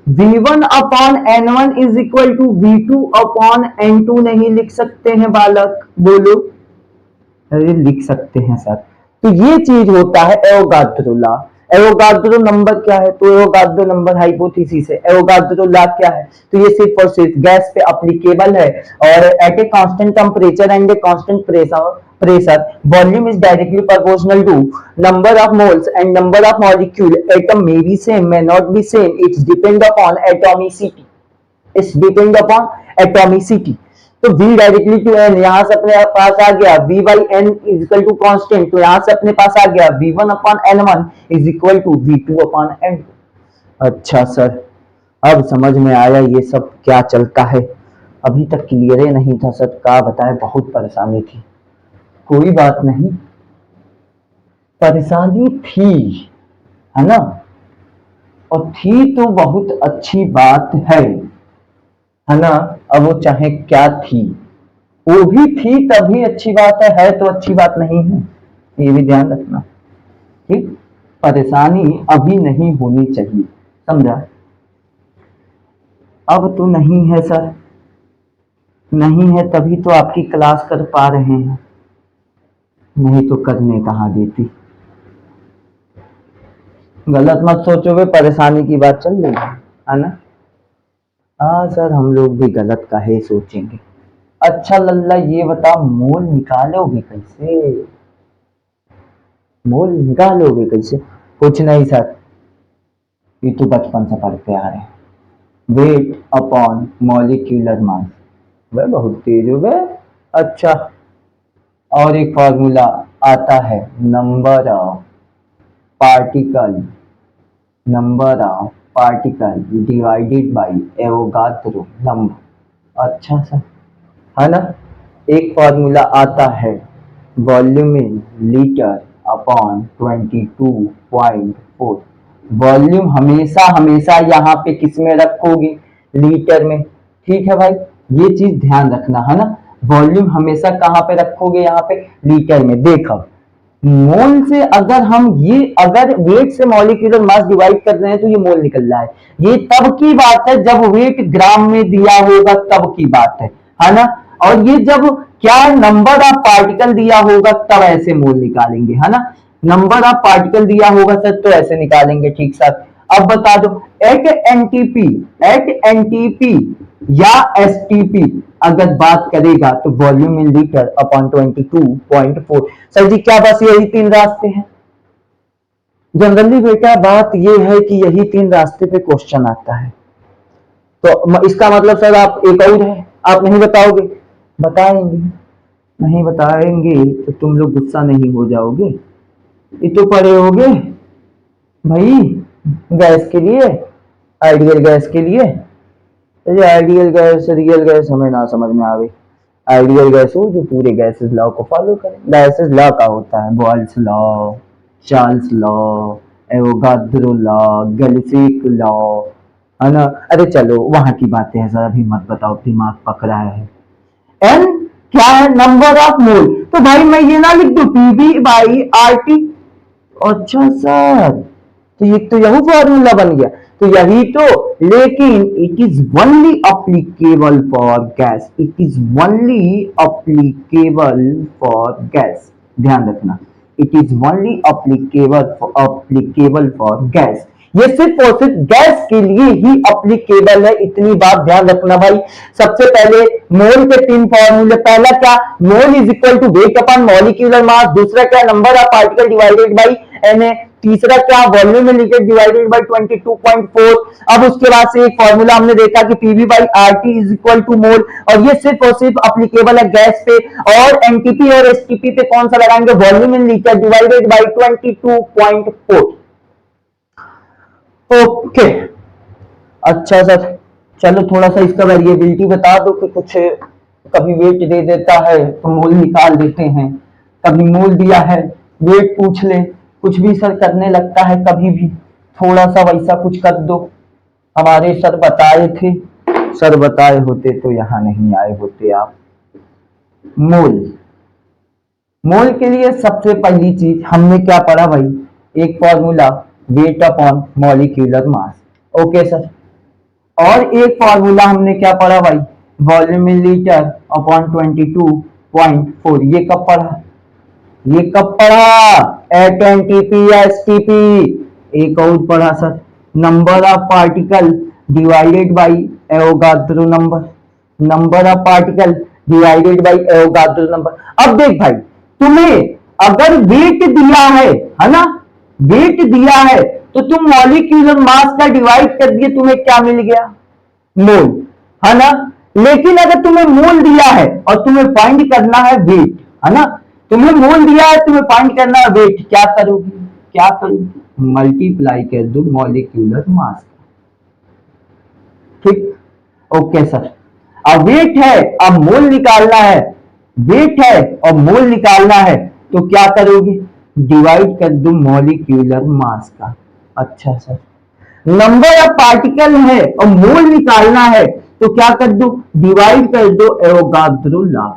V1 upon N1 is equal to V2 upon N2 नहीं लिख सकते हैं बालक? बोलो। अरे लिख सकते हैं सर। तो ये चीज होता है एवोगाड्रो लॉ। एवोगाड्रो नंबर क्या है? तो एवोगाड्रो नंबर हाइपोथेसिस है। एवोगाड्रो लॉ क्या है? तो ये सिर्फ और सिर्फ गैस पे अप्लीकेबल है। और at a constant temperature and a constant pressure volume is directly proportional to number of moles and number of molecule. Atom may be same, may not be same, it's depend upon atomicity. It's depend upon atomicity. तो v directly to n यहां से अपने पास आ गया, v by N is equal to constant, तो यहां से अपने पास आ गया v1 upon n1 is equal to v2 upon n2। अच्छा सर, अब समझ में आया ये सब क्या चलता है। अभी तक क्लियर ही नहीं था सर, क्या बताए, बहुत परेशानी थी। कोई बात नहीं, परेशानी थी, है ना? और थी तो बहुत अच्छी बात है ना? अब वो चाहे क्या थी, वो भी थी तभी अच्छी बात है तो अच्छी बात नहीं है, ये भी ध्यान रखना। ठीक, परेशानी अभी नहीं होनी चाहिए, समझा? अब तो नहीं है सर, नहीं है तभी तो आपकी क्लास कर पा रहे हैं, नहीं तो करने कहाँ देती। गलत मत सोचोगे, परेशानी की बात चल रही है ना? हाँ सर, हम लोग भी गलत काहे सोचेंगे। अच्छा लल्ला, ये बता, मोल निकालोगे कैसे? मोल निकालोगे कैसे? कुछ नहीं सर, ये तो बचपन से पढ़ते आ रहे हैं। वेट अपॉन मॉलिक्यूलर मास। वह बहुत तेज हो गए। अच्छा, और एक फॉर्मूला आता है, number of particle, number of particle divided by Avogadro number. अच्छा सर, है ना? एक फॉर्मूला आता है, volume in litre upon 22.4। Volume हमेशा हमेशा यहाँ पे किस में रखोगे? लीटर में। ठीक है भाई, ये चीज ध्यान रखना, है ना? वॉल्यूम हमेशा कहाँ पे रखोगे? यहाँ पे लीटर में। देखो, मोल से अगर हम ये, अगर वेट से मॉलिक्यूलर मास डिवाइड कर रहे हैं तो ये मोल निकल रहा है। ये तब की बात है जब वेट ग्राम में दिया होगा, तब की बात है ना? और ये जब क्या नंबर ऑफ पार्टिकल दिया होगा तब ऐसे मोल निकालेंगे, है ना? नंबर ऑफ पार्टिकल दिया होगा सर तो ऐसे निकालेंगे। ठीक सर, अब बता दो, एट एनटीपी या एसटीपी अगर बात करेगा तो volume in litre upon 22.4। Sir ji क्या बस यही तीन रास्ते हैं? जनरली बेटा बात ये है कि यही 3 रास्ते पे क्वेश्चन आता है, तो इसका मतलब सर आप एक और है, आप नहीं बताओगे? बताएंगे, नहीं बताएंगे तो तुम लोग गुस्सा नहीं हो जाओगे? ये तो पढ़े होगे भाई गैस के लिए, आइडियल गैस के लिए। ये आइडियल गैस रियल गैस हमें ना समझ में आवे। आइडियल गैस हो जो पूरे गैसेस लॉ को फॉलो करे। गैसेस लॉ का होता है Boyle's law, Charles law, Avogadro law, Gay Lussac law, है ना? अरे चलो वहां की बातें हैं सर, अभी मत बताओ, दिमाग पक रहा है। एन क्या है? Number of mole. तो भाई मैं ये ना लिख दूं पीवी बाई आर टी? अच्छा सर, तो ये तो यही फॉर्मूला बन गया, तो यही तो। लेकिन it is only applicable for gas, it is only applicable for gas, ध्यान रखना, it is only applicable for gas. ये सिर्फ और सिर्फ गैस के लिए ही अप्लीकेबल है, इतनी बात ध्यान रखना भाई। सबसे पहले मोल के 3 फॉर्मूले, पहला क्या? Mole is equal to weight upon molecular mass, दूसरा क्या? Number of particle divided by Na, तीसरा क्या? Volume limited divided by 22.4। अब उसके बाद से एक फॉर्मूला हमने देखा कि PV by RT is equal to mole, और ये सिर्फ और सिर्फ अप्लीकेबल है गैस पे। और एनटीपी और एसटीपी पे कौन सा लगाएंगे? Volume in litre divided by 22.4। Okay, अच्छा सर, चलो थोड़ा सा इसका वेरिएबिलिटी बता दो कि कुछ कभी वेट दे देता है तो मोल निकाल देते हैं, कभी मोल दिया है वेट पूछ ले, कुछ भी सर करने लगता है कभी भी। थोड़ा सा वैसा कुछ कर दो। हमारे सर बताए थे, सर बताए होते तो यहाँ नहीं आए होते आप। मोल, मोल के लिए सबसे पहली चीज हमने क्या पढ़ा भाई? एक फॉर्मूला, वेट अपॉन मॉलिक्यूलर मास। Okay sir. और एक फॉर्मूला हमने क्या पढ़ा भाई? Volume in litre upon 22.4। ये कब पढ़ा? ये कब पढ़ा? एट एनटीपी या एसटीपी। एक और पढ़ा sir, number of particle divided by Avogadro number, number of particle divided by Avogadro number. अब देख भाई, तुम्हें अगर वेट दिया है ना, वेट दिया है, तो तुम मॉलिक्यूलर मास का डिवाइड कर दिए, तुम्हें क्या मिल गया? मोल, है ना? लेकिन अगर तुम्हें मोल दिया है और तुम्हें फाइंड करना है वेट, है ना, तुम्हें मोल दिया है, तुम्हें फाइंड करना है वेट, क्या करोगे? क्या करोगे? मल्टीप्लाई कर दो मॉलिक्यूलर मास। ठीक, ओके सर। अब वेट है, अब मोल निकालना है, वेट है और मोल निकालना है, तो क्या करोगे? डिवाइड कर दो मॉलिक्यूलर मास का। अच्छा सर, नंबर ऑफ पार्टिकल है और मोल निकालना है, तो क्या कर दो? डिवाइड कर दो एवोगाद्रो लॉ।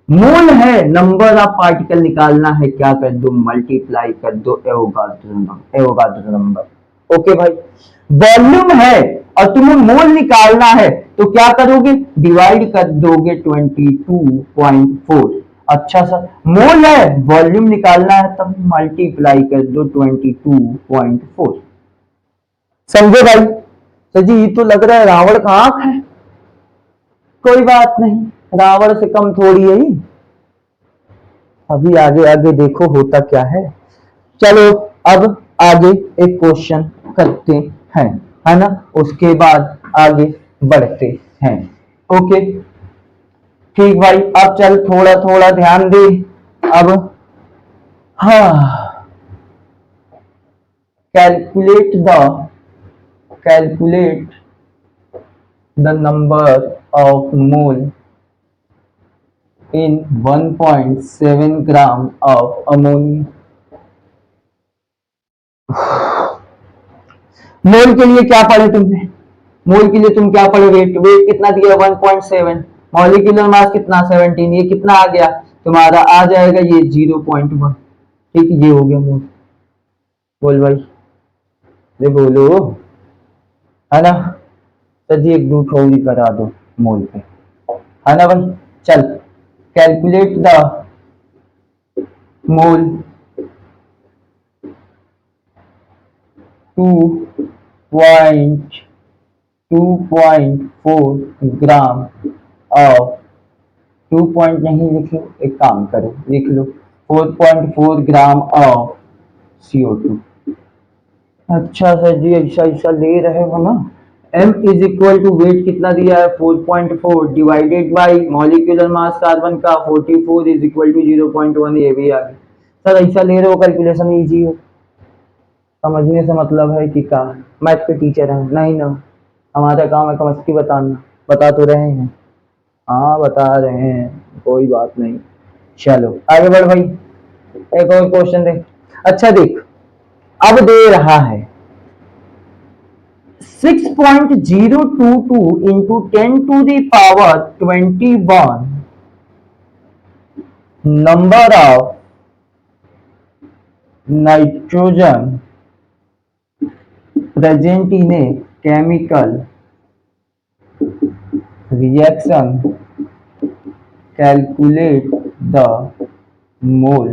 मोल है, नंबर ऑफ पार्टिकल निकालना है, क्या कर दो? मल्टीप्लाई कर दो एवोगाद्रो नंबर। ओके भाई। वॉल्यूम है और तुम्हें मोल निकालना है, तो क्या करोगे? डिवाइड कर दोगे 22.4। अच्छा सर, मोल है, वॉल्यूम निकालना है, तब मल्टीप्लाई कर दो 22.4। समझे भाई? तो जी ये तो लग रहा है रावण का आंख है। कोई बात नहीं, रावण से कम थोड़ी है ही। अभी आगे आगे देखो होता क्या है। चलो अब आगे एक क्वेश्चन करते हैं, है ना? उसके बाद आगे बढ़ते हैं। ओके ठीक भाई, अब चल थोड़ा थोड़ा ध्यान दे। अब हाँ, calculate the calculate the number of mole in 1.7 gram of ammonia। मोल के लिए क्या पढ़े तुमने? मोल के लिए तुम क्या पढ़े? वेट, वेट कितना दिया? 1.7। मॉलिक्यूलर मास कितना? 17। ये कितना आ गया तुम्हारा? आ जाएगा ये 0.1। ठीक, ये हो गया मोल। बोल भाई, ये बोलो, है ना? तो जी एक दो ठोड़ी करा दो मोल पे, है ना भाई? चल, calculate the mole 2.4 gram of 2 point नहीं लिखो, एक काम करो लिख लो 4.4 ग्राम ऑफ CO2। अच्छा सर जी, ऐसा ऐसा ले रहे हो ना। m is equal to weight कितना दिया है 4.4 divided by molecular mass carbon का 44 इज इक्वल टू 0.1, ये भी आ गया सर। ऐसा ले रहे हो, कैलकुलेशन इजी हो, समझने से मतलब है कि का मैथ के टीचर हैं नहीं ना। हमारा काम है समझती बताना, बता तो रहे हैं। हाँ बता रहे हैं, कोई बात नहीं। चलो आगे बढ़ भाई, एक और क्वेश्चन दे। अच्छा देख, अब दे रहा है 6.022 into 10 to the power 21 number of nitrogen present in a chemical reaction, calculate the mole.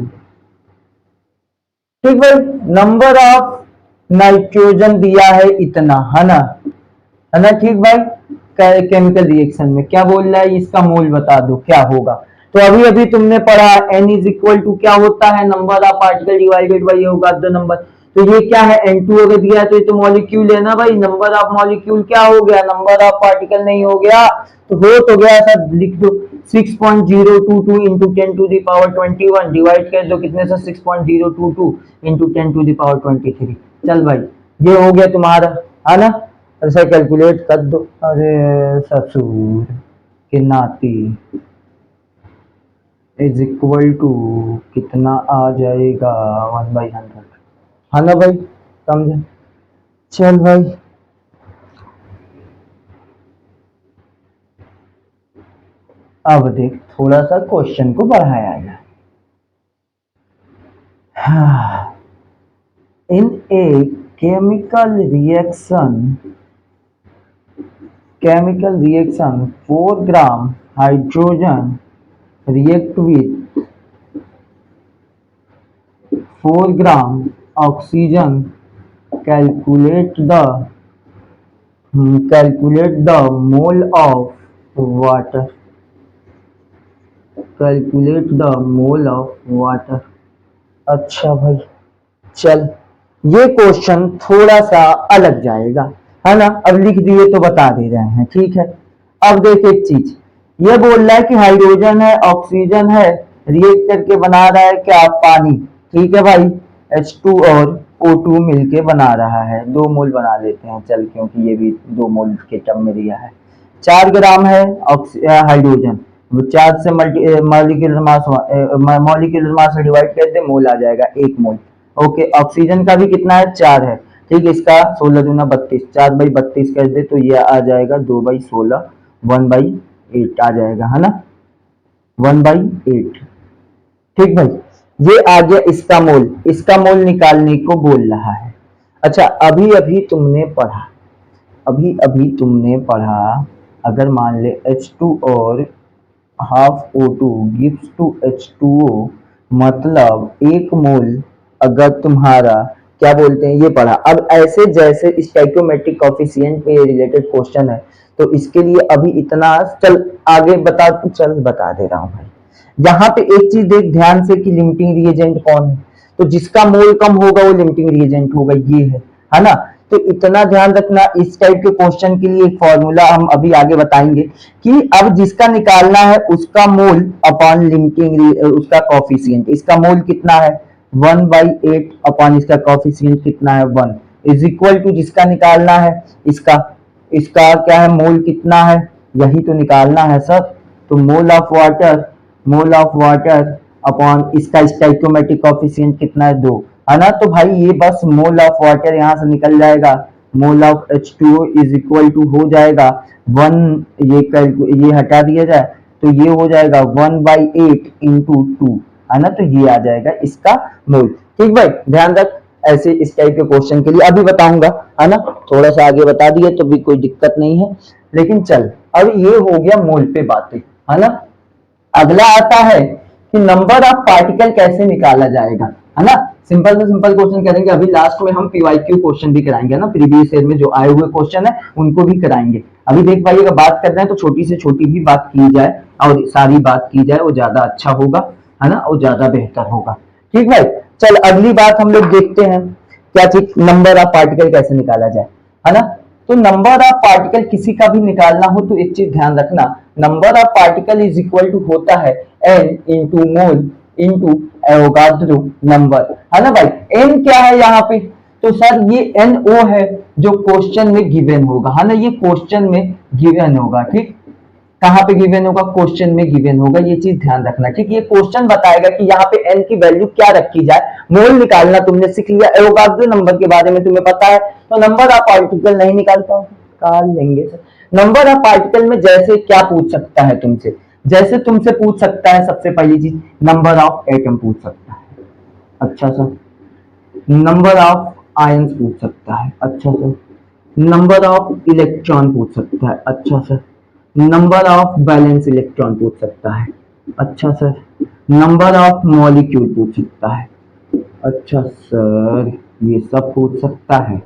ठीक भाई, नंबर ऑफ नाइट्रोजन दिया है इतना, है ना ठीक भाई। केमिकल रिएक्शन में क्या बोल रहा है, इसका मोल बता दो क्या होगा। तो अभी अभी तुमने पढ़ा n इज इक्वल टू क्या होता है, number of particle divided by होगा द नंबर। तो ये क्या है, N2 अगर दिया है तो ये तो मॉलिक्यूल है ना भाई, नंबर ऑफ मॉलिक्यूल क्या हो गया, नंबर ऑफ पार्टिकल नहीं हो गया। तो हो तो गया सर, लिख दो 6.022 into 10 to the power 21 divide कर दो कितने से 6.022 इंटू 10 to the power 23। चल भाई ये हो गया तुम्हारा, है ना। ऐसा कैलकुलेट कर दो। अरे ससुर के नाती इज इक्वल टू कितना आ जाएगा 1/100, है ना भाई, समझे। चल भाई अब देख, थोड़ा सा क्वेश्चन को बढ़ाया गया। In a chemical reaction 4 gram hydrogen react with 4 gram oxygen, calculate the mole of water, calculate the mole of water। अच्छा भाई चल, ये क्वेश्चन थोड़ा सा अलग जाएगा, है ना। अब लिख दिए तो बता दे रहे हैं, ठीक है। अब देख एक चीज, ये बोल रहा है कि हाइड्रोजन है, ऑक्सीजन है, रिएक्ट करके बना रहा है क्या, पानी। ठीक है भाई, H2 और O2 मिलके बना रहा है, 2 मोल बना लेते हैं चल, क्योंकि ये भी 2 मोल के टर्म में दिया है। 4 ग्राम है हाइड्रोजन, वो चार्ज से मॉलिक्यूलर मास से डिवाइड कर दे, मोल आ जाएगा 1 मोल। ओके, ऑक्सीजन का भी कितना है, 4 है। ठीक, इसका 16 दूना 32, 4/32 कर दे तो ये आ जाएगा 2/16, 1/8 आ जाएगा, है ना, 1/8। ठीक भाई, ये आ गया इसका मोल निकालने को बोल रहा है। अच्छा अभी अभी तुमने पढ़ा, अगर मान ले H2 और half O2 gives to H2O, मतलब 1 मोल अगर तुम्हारा क्या बोलते हैं, ये पढ़ा। अब ऐसे जैसे स्टोइकोमेट्रिक कोफिशिएंट पे रिलेटेड क्वेश्चन है, तो इसके लिए अभी इतना चल, आगे बता दे रहा हूँ भाई। यहाँ पे एक चीज देख ध्यान से कि लिमिटिंग रिएजेंट कौन है, तो जिसका मोल कम होगा वो लिमिटिंग रिएजेंट होगा, ये है ना। तो इतना ध्यान रखना, इस टाइप के क्वेश्चन के लिए एक फॉर्मूला हम अभी आगे बताएंगे कि अब जिसका निकालना है उसका मोल अपॉन लिमिटिंग उसका कॉफिशिएंट, इसका मोल कितना है 1/8 अपॉन इसका कॉफिशिएंट कितना है 1 इज इक्वल टू जिसका निकालना है इसका इसका क्या है, मोल कितना है, यही तो निकालना है सर। तो मोल ऑफ वाटर अपॉन इसका स्टोइकोमेट्रिक कोफिशिएंट कितना है 2, है ना। तो भाई ये बस मोल ऑफ वाटर यहाँ से निकल जाएगा, mole of H2O is equal to हो जाएगा 1, ये हटा दिया जाए तो ये हो जाएगा 1/8 इंटू 2, है ना। तो ये आ जाएगा इसका मोल। ठीक भाई, ध्यान रख, ऐसे इस टाइप के क्वेश्चन के लिए अभी बताऊंगा, है ना। थोड़ा सा आगे बता दिए तो भी कोई दिक्कत नहीं है, लेकिन चल अब ये हो गया मोल पे बातें, है ना। अगला आता है कि नंबर ऑफ पार्टिकल कैसे निकाला जाएगा, है ना। सिंपल से सिंपल क्वेश्चन करेंगे, अभी लास्ट में हम पीवाईक्यू क्वेश्चन भी कराएंगे ना, प्रीवियस ईयर में जो आए हुए क्वेश्चन है उनको भी कराएंगे। अभी देख भाई, अगर बात कर रहे हैं तो छोटी से छोटी भी बात की जाए और सारी बात की जाए वो ज्यादा अच्छा होगा, है ना, और ज्यादा बेहतर होगा। ठीक भाई, चल अगली बात हम लोग देखते हैं क्या चीज, नंबर ऑफ पार्टिकल कैसे निकाला जाए, है ना। तो नंबर ऑफ पार्टिकल किसी का भी निकालना हो तो एक चीज ध्यान रखना, number of particle is equal to होता है n into mole into Avogadro number, है ना भाई। n क्या है यहाँ पे, तो सर ये NO है जो क्वेश्चन में गिवन होगा, है ना, ये क्वेश्चन में गिवन होगा, ठीक। कहाँ पे गिवन होगा, क्वेश्चन में गिवन होगा, ये चीज ध्यान रखना, ठीक। ये क्वेश्चन बताएगा कि यहाँ पे n की वैल्यू क्या रखी जाए, मोल निकालना तुमने सीख लिया, एवोगाड्रो नंबर के बारे में तुम्हें पता है, तो नंबर ऑफ पार्टिकल नहीं निकाल पाओ, निकाल लेंगे सर। नंबर ऑफ पार्टिकल में जैसे क्या पूछ सकता है तुमसे, जैसे तुमसे पूछ सकता है सबसे पहली चीज नंबर ऑफ एटम पूछ सकता है, अच्छा सर। नंबर ऑफ आयंस पूछ सकता है, अच्छा सर। नंबर ऑफ इलेक्ट्रॉन पूछ सकता है, अच्छा sir. Number of balance electron पूछ सकता है, अच्छा सर। नंबर ऑफ मॉलिक्यूल पूछ सकता है, अच्छा सर, ये सब पूछ सकता है।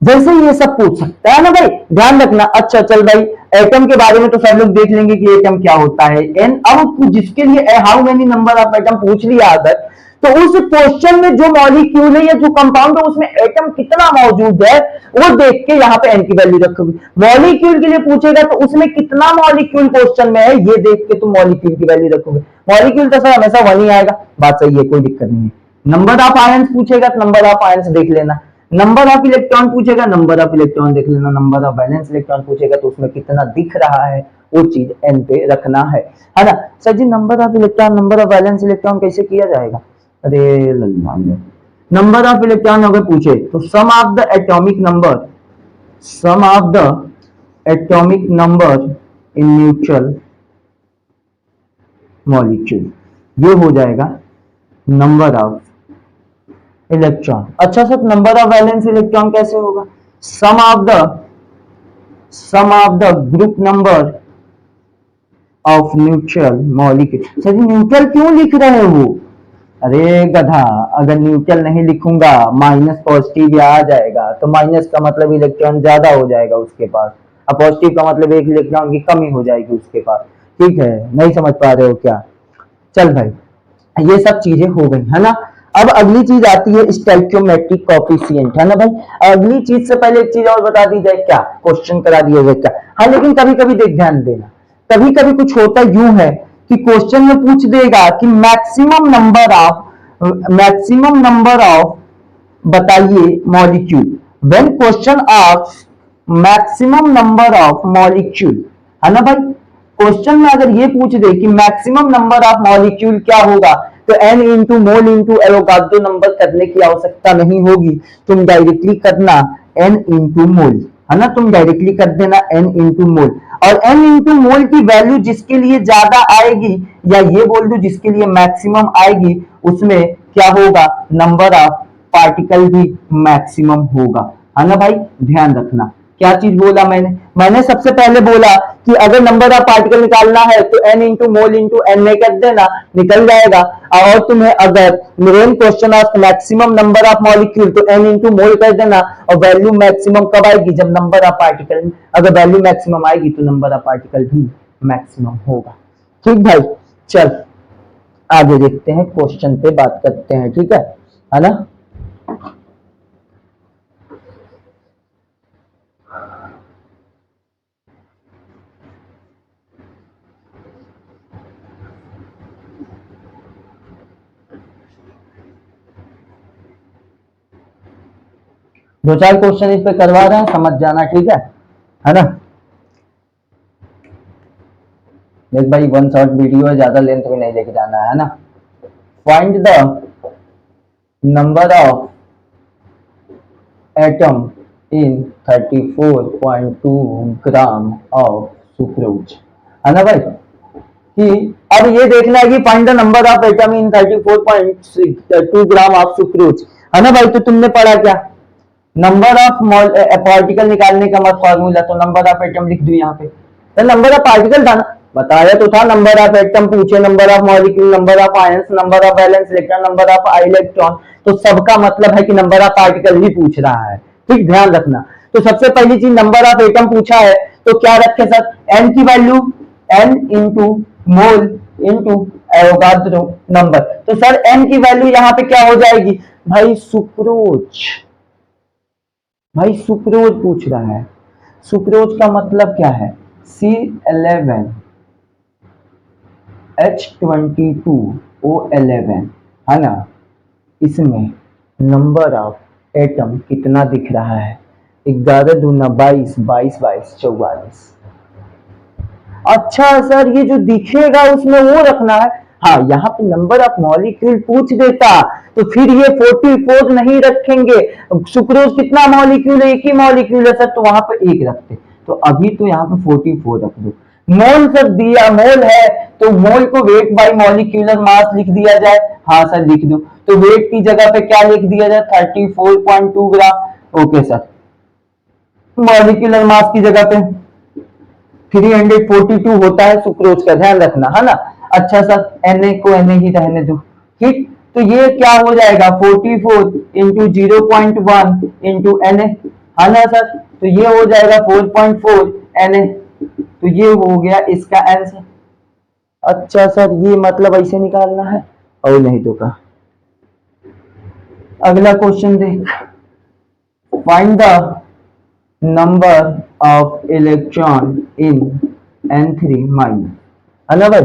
जैसे ये सब पूछ सकता है ना भाई, ध्यान रखना। अच्छा चल भाई, एटम के बारे में तो सब लोग देख लेंगे कि एटम क्या होता है, एन। अब जिसके लिए how many number of atom पूछ लिया अगर, तो उस क्वेश्चन में जो मॉलिक्यूल है या जो कंपाउंड है उसमें एटम कितना मौजूद है वो देख के यहाँ पे एन की वैल्यू रखोगे। मॉलिक्यूल के लिए पूछेगा तो उसमें कितना मॉलिक्यूल क्वेश्चन में है ये देख के तुम मॉलिक्यूल की वैल्यू रखोगे। मॉलिक्यूल तो सर हमेशा 1 ही आएगा, बात सही है, कोई दिक्कत नहीं है। नंबर ऑफ आयंस पूछेगा तो नंबर ऑफ आयंस देख लेना। नंबर ऑफ इलेक्ट्रॉन पूछेगा, नंबर ऑफ इलेक्ट्रॉन देख लेना। नंबर ऑफ वैलेंस इलेक्ट्रॉन पूछेगा तो उसमें कितना दिख रहा है वो चीज एन पे रखना है ना। Sir ji number of electron, number of valence electron कैसे किया जाएगा, अरे नंबर ऑफ इलेक्ट्रॉन अगर पूछे तो sum of the atomic number, sum of the atomic number in mutual molecule, ये हो जाएगा नंबर ऑफ इलेक्ट्रॉन। अच्छा sir number of valence electron कैसे होगा, sum of the group number of mutual molecule. Sir neutral क्यों लिख रहे हो, अरे गधा, अगर न्यूट्रल नहीं लिखूंगा माइनस पॉजिटिव आ जाएगा, तो माइनस का मतलब इलेक्ट्रॉन ज्यादा हो जाएगा उसके पास, और पॉजिटिव का मतलब एक इलेक्ट्रॉन की कमी हो जाएगी उसके पास, ठीक है, नहीं समझ पा रहे हो क्या। चल भाई ये सब चीजें हो गई, है ना। अब अगली चीज आती है स्टोइकियोमेट्रिक कोएफिशिएंट, है ना भाई। अगली चीज से पहले एक चीज और बता दी जाए, क्या क्वेश्चन करा दिया जाए क्या, हाँ लेकिन कभी कभी देख ध्यान देना, कभी कभी कुछ होता यूं है कि क्वेश्चन में पूछ देगा कि मैक्सिमम नंबर ऑफ बताइए molecule, when question of maximum number of molecule, है ना भाई। क्वेश्चन में अगर ये पूछ दे कि मैक्सिमम नंबर ऑफ मॉलिक्यूल क्या होगा, तो n into mole into Avogadro number करने की आवश्यकता नहीं होगी, तुम डायरेक्टली करना n इंटू मोल, है ना, तुम डायरेक्टली कर देना n इंटू मोल। और n इंटू मोल की वैल्यू जिसके लिए ज्यादा आएगी, या ये बोल दो जिसके लिए मैक्सिमम आएगी, उसमें क्या होगा, नंबर ऑफ पार्टिकल भी मैक्सिमम होगा, है ना भाई। ध्यान रखना क्या चीज बोला मैंने सबसे पहले बोला कि अगर नंबर ऑफ पार्टिकल निकालना है तो n into mole into N में कर देना, निकल जाएगा। और तुम्हें अगर main question of maximum number of molecule तो n इंटू मोल कर देना, और वैल्यू मैक्सिमम कब आएगी, जब नंबर ऑफ पार्टिकल, अगर वैल्यू मैक्सिमम आएगी तो नंबर ऑफ पार्टिकल भी मैक्सिमम होगा, ठीक भाई। चल आगे देखते हैं, क्वेश्चन पे बात करते हैं, ठीक है ना। दो चार क्वेश्चन इस पे करवा रहे हैं, समझ जाना, ठीक है ना। देख भाई 1 शॉर्ट वीडियो है, ज्यादा लेंथ में नहीं लेके जाना है ना। Find the number of atom in 34.2 gram of sucrose, है ना भाई। कि अब ये देखना है कि find the number of atom in 34.2 gram of sucrose, है ना भाई। तो तुमने पढ़ा क्या, नंबर ऑफ पार्टिकल निकालने का मत फॉर्मूला, तो नंबर ऑफ एटम लिख दू यहाँ पे, तो नंबर ऑफ पार्टिकल था ना, बताया तो था। नंबर ऑफ एटम पूछे, number of molecule, number of ions, number of valence electron, number of electron, तो सबका मतलब है कि नंबर ऑफ पार्टिकल ही पूछ रहा है, ठीक, ध्यान रखना। तो सबसे पहली चीज नंबर ऑफ एटम पूछा है, तो क्या रखे सर, एन की value n into mole into Avogadro number. तो सर n की वैल्यू यहाँ पे क्या हो जाएगी, भाई सुक्रोज, भाई सुक्रोज पूछ रहा है। सुक्रोज का मतलब क्या है? C11H22O11, है ना। इसमें नंबर ऑफ एटम कितना दिख रहा है? 11 दूना 22, 22 22 44। अच्छा सर, ये जो दिखेगा उसमें वो रखना है। हाँ, यहाँ पे नंबर ऑफ मॉलिक्यूल पूछ देता तो फिर ये 44 नहीं रखेंगे। सुक्रोज कितना मॉलिक्यूल है? एक ही मॉलिक्यूल है सर, तो वहां पे एक रखते। तो अभी तो यहाँ पे 44 रख दो। मोल सर दिया, मोल है तो मोल को वेट बाय मॉलिक्यूलर मास लिख दिया जाए। हाँ सर लिख दो। तो वेट की जगह पे क्या लिख दिया जाए? 34.2 gram. Okay sir. Molecular mass की जगह पे 342 होता है सुक्रोज का, ध्यान रखना, है ना। अच्छा सर, Na को Na ही रहने दो, ठीक। तो ये क्या हो जाएगा? 44 इंटू 0.1 इंटू Na, है ना सर। तो ये हो जाएगा 4.4 Na। तो ये हो गया इसका आंसर। अच्छा सर, ये मतलब ऐसे निकालना है और नहीं तो का। अगला क्वेश्चन देख। Find the number of electron in N3 minus, है ना भाई।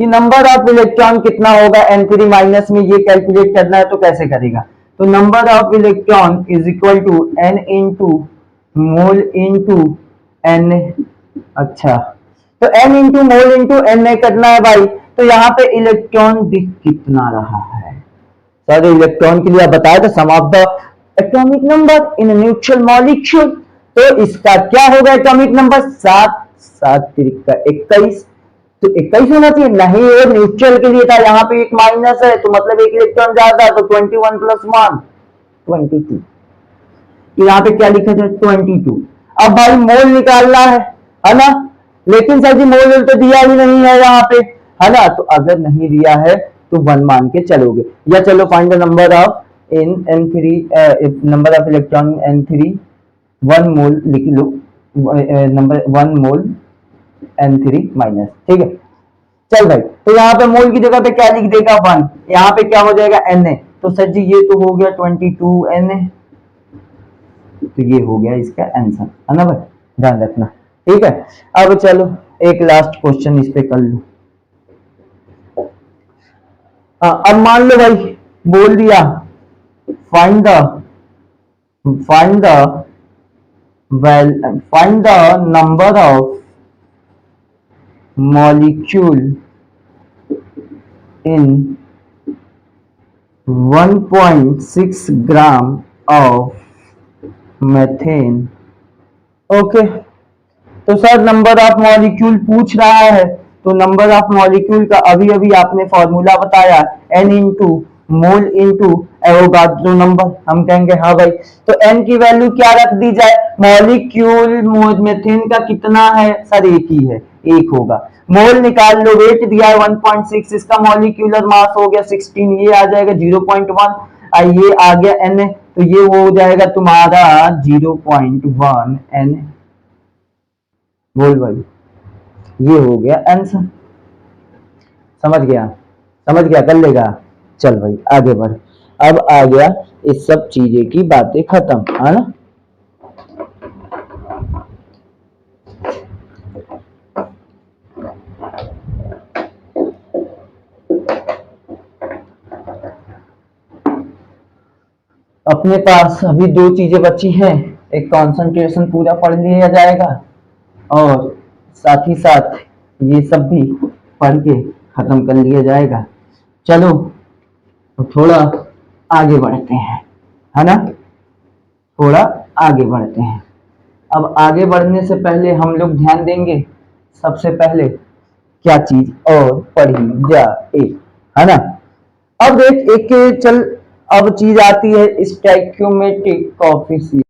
कि नंबर ऑफ इलेक्ट्रॉन कितना होगा N3 माइनस में, ये कैलकुलेट करना है तो कैसे करेगा? तो number of electron is equal to N into mole into Na। अच्छा, तो N into mole into Na करना है भाई। तो यहाँ पे इलेक्ट्रॉन दिख कितना रहा है? सर इलेक्ट्रॉन के लिए आप बताया था sum of the atomic number in neutral molecule. तो इसका क्या होगा एटॉमिक नंबर? 7 7 तिरिका 21। तो 21 होना चाहिए, नहीं ये न्यूट्रल के लिए था, यहाँ पे एक माइनस है तो मतलब एक इलेक्ट्रॉन ज्यादा, तो 21 + 1 22। यहाँ पे क्या लिखा जाए? 22। अब भाई मोल निकालना है ना। लेकिन सर जी मोल तो दिया ही नहीं है यहाँ पे, है ना। तो अगर नहीं दिया है तो 1 मान के चलोगे। या चलो find the number of in N3, number of electron N3, 1 मोल लिख लो। नंबर 1 मोल N3 माइनस, ठीक है। चल भाई, तो यहाँ पे मोल की जगह पे क्या लिख देगा? 1। यहाँ पे क्या हो जाएगा? Na। तो सर जी ये तो हो गया 22 Na। तो ये हो गया इसका आंसर, है ना भाई, ध्यान रखना, ठीक है। अब चलो एक लास्ट क्वेश्चन इस पे कर लो। अब मान लो भाई बोल दिया find the find the number of molecule in 1.6 gram of methane. Okay, तो सर नंबर ऑफ मॉलिक्यूल पूछ रहा है। तो नंबर ऑफ मॉलिक्यूल का अभी अभी आपने फॉर्मूला बताया, N into mole into Avogadro number. हम कहेंगे हाँ भाई, तो N की वैल्यू क्या रख दी जाए? मॉलिक्यूल मेथेन का कितना है सर? एक ही है, एक होगा। मोल निकाल लो, वेट दिया है 1.6, इसका मॉलिक्यूलर मास हो गया 16, ये आ जाएगा 0.1, ये आ गया Na, तो ये हो जाएगा तुम्हारा 0.1 Na। बोल भाई, ये हो गया आंसर। समझ गया? समझ गया, कर लेगा। चल भाई आगे बढ़। अब आ गया इस सब चीजें की बातें खत्म, है ना। अपने पास अभी 2 चीजें बची हैं। एक कंसंट्रेशन पूरा पढ़ लिया जाएगा और साथ ही साथ ये सब भी पढ़ के खत्म कर लिया जाएगा। चलो तो थोड़ा आगे बढ़ते हैं, है ना। थोड़ा आगे बढ़ते हैं। अब आगे बढ़ने से पहले हम लोग ध्यान देंगे सबसे पहले क्या चीज और पढ़ी जाए, है ना। अब देख एक चल, अब चीज आती है स्टोइकियोमेट्रिक कोएफिशिएंट।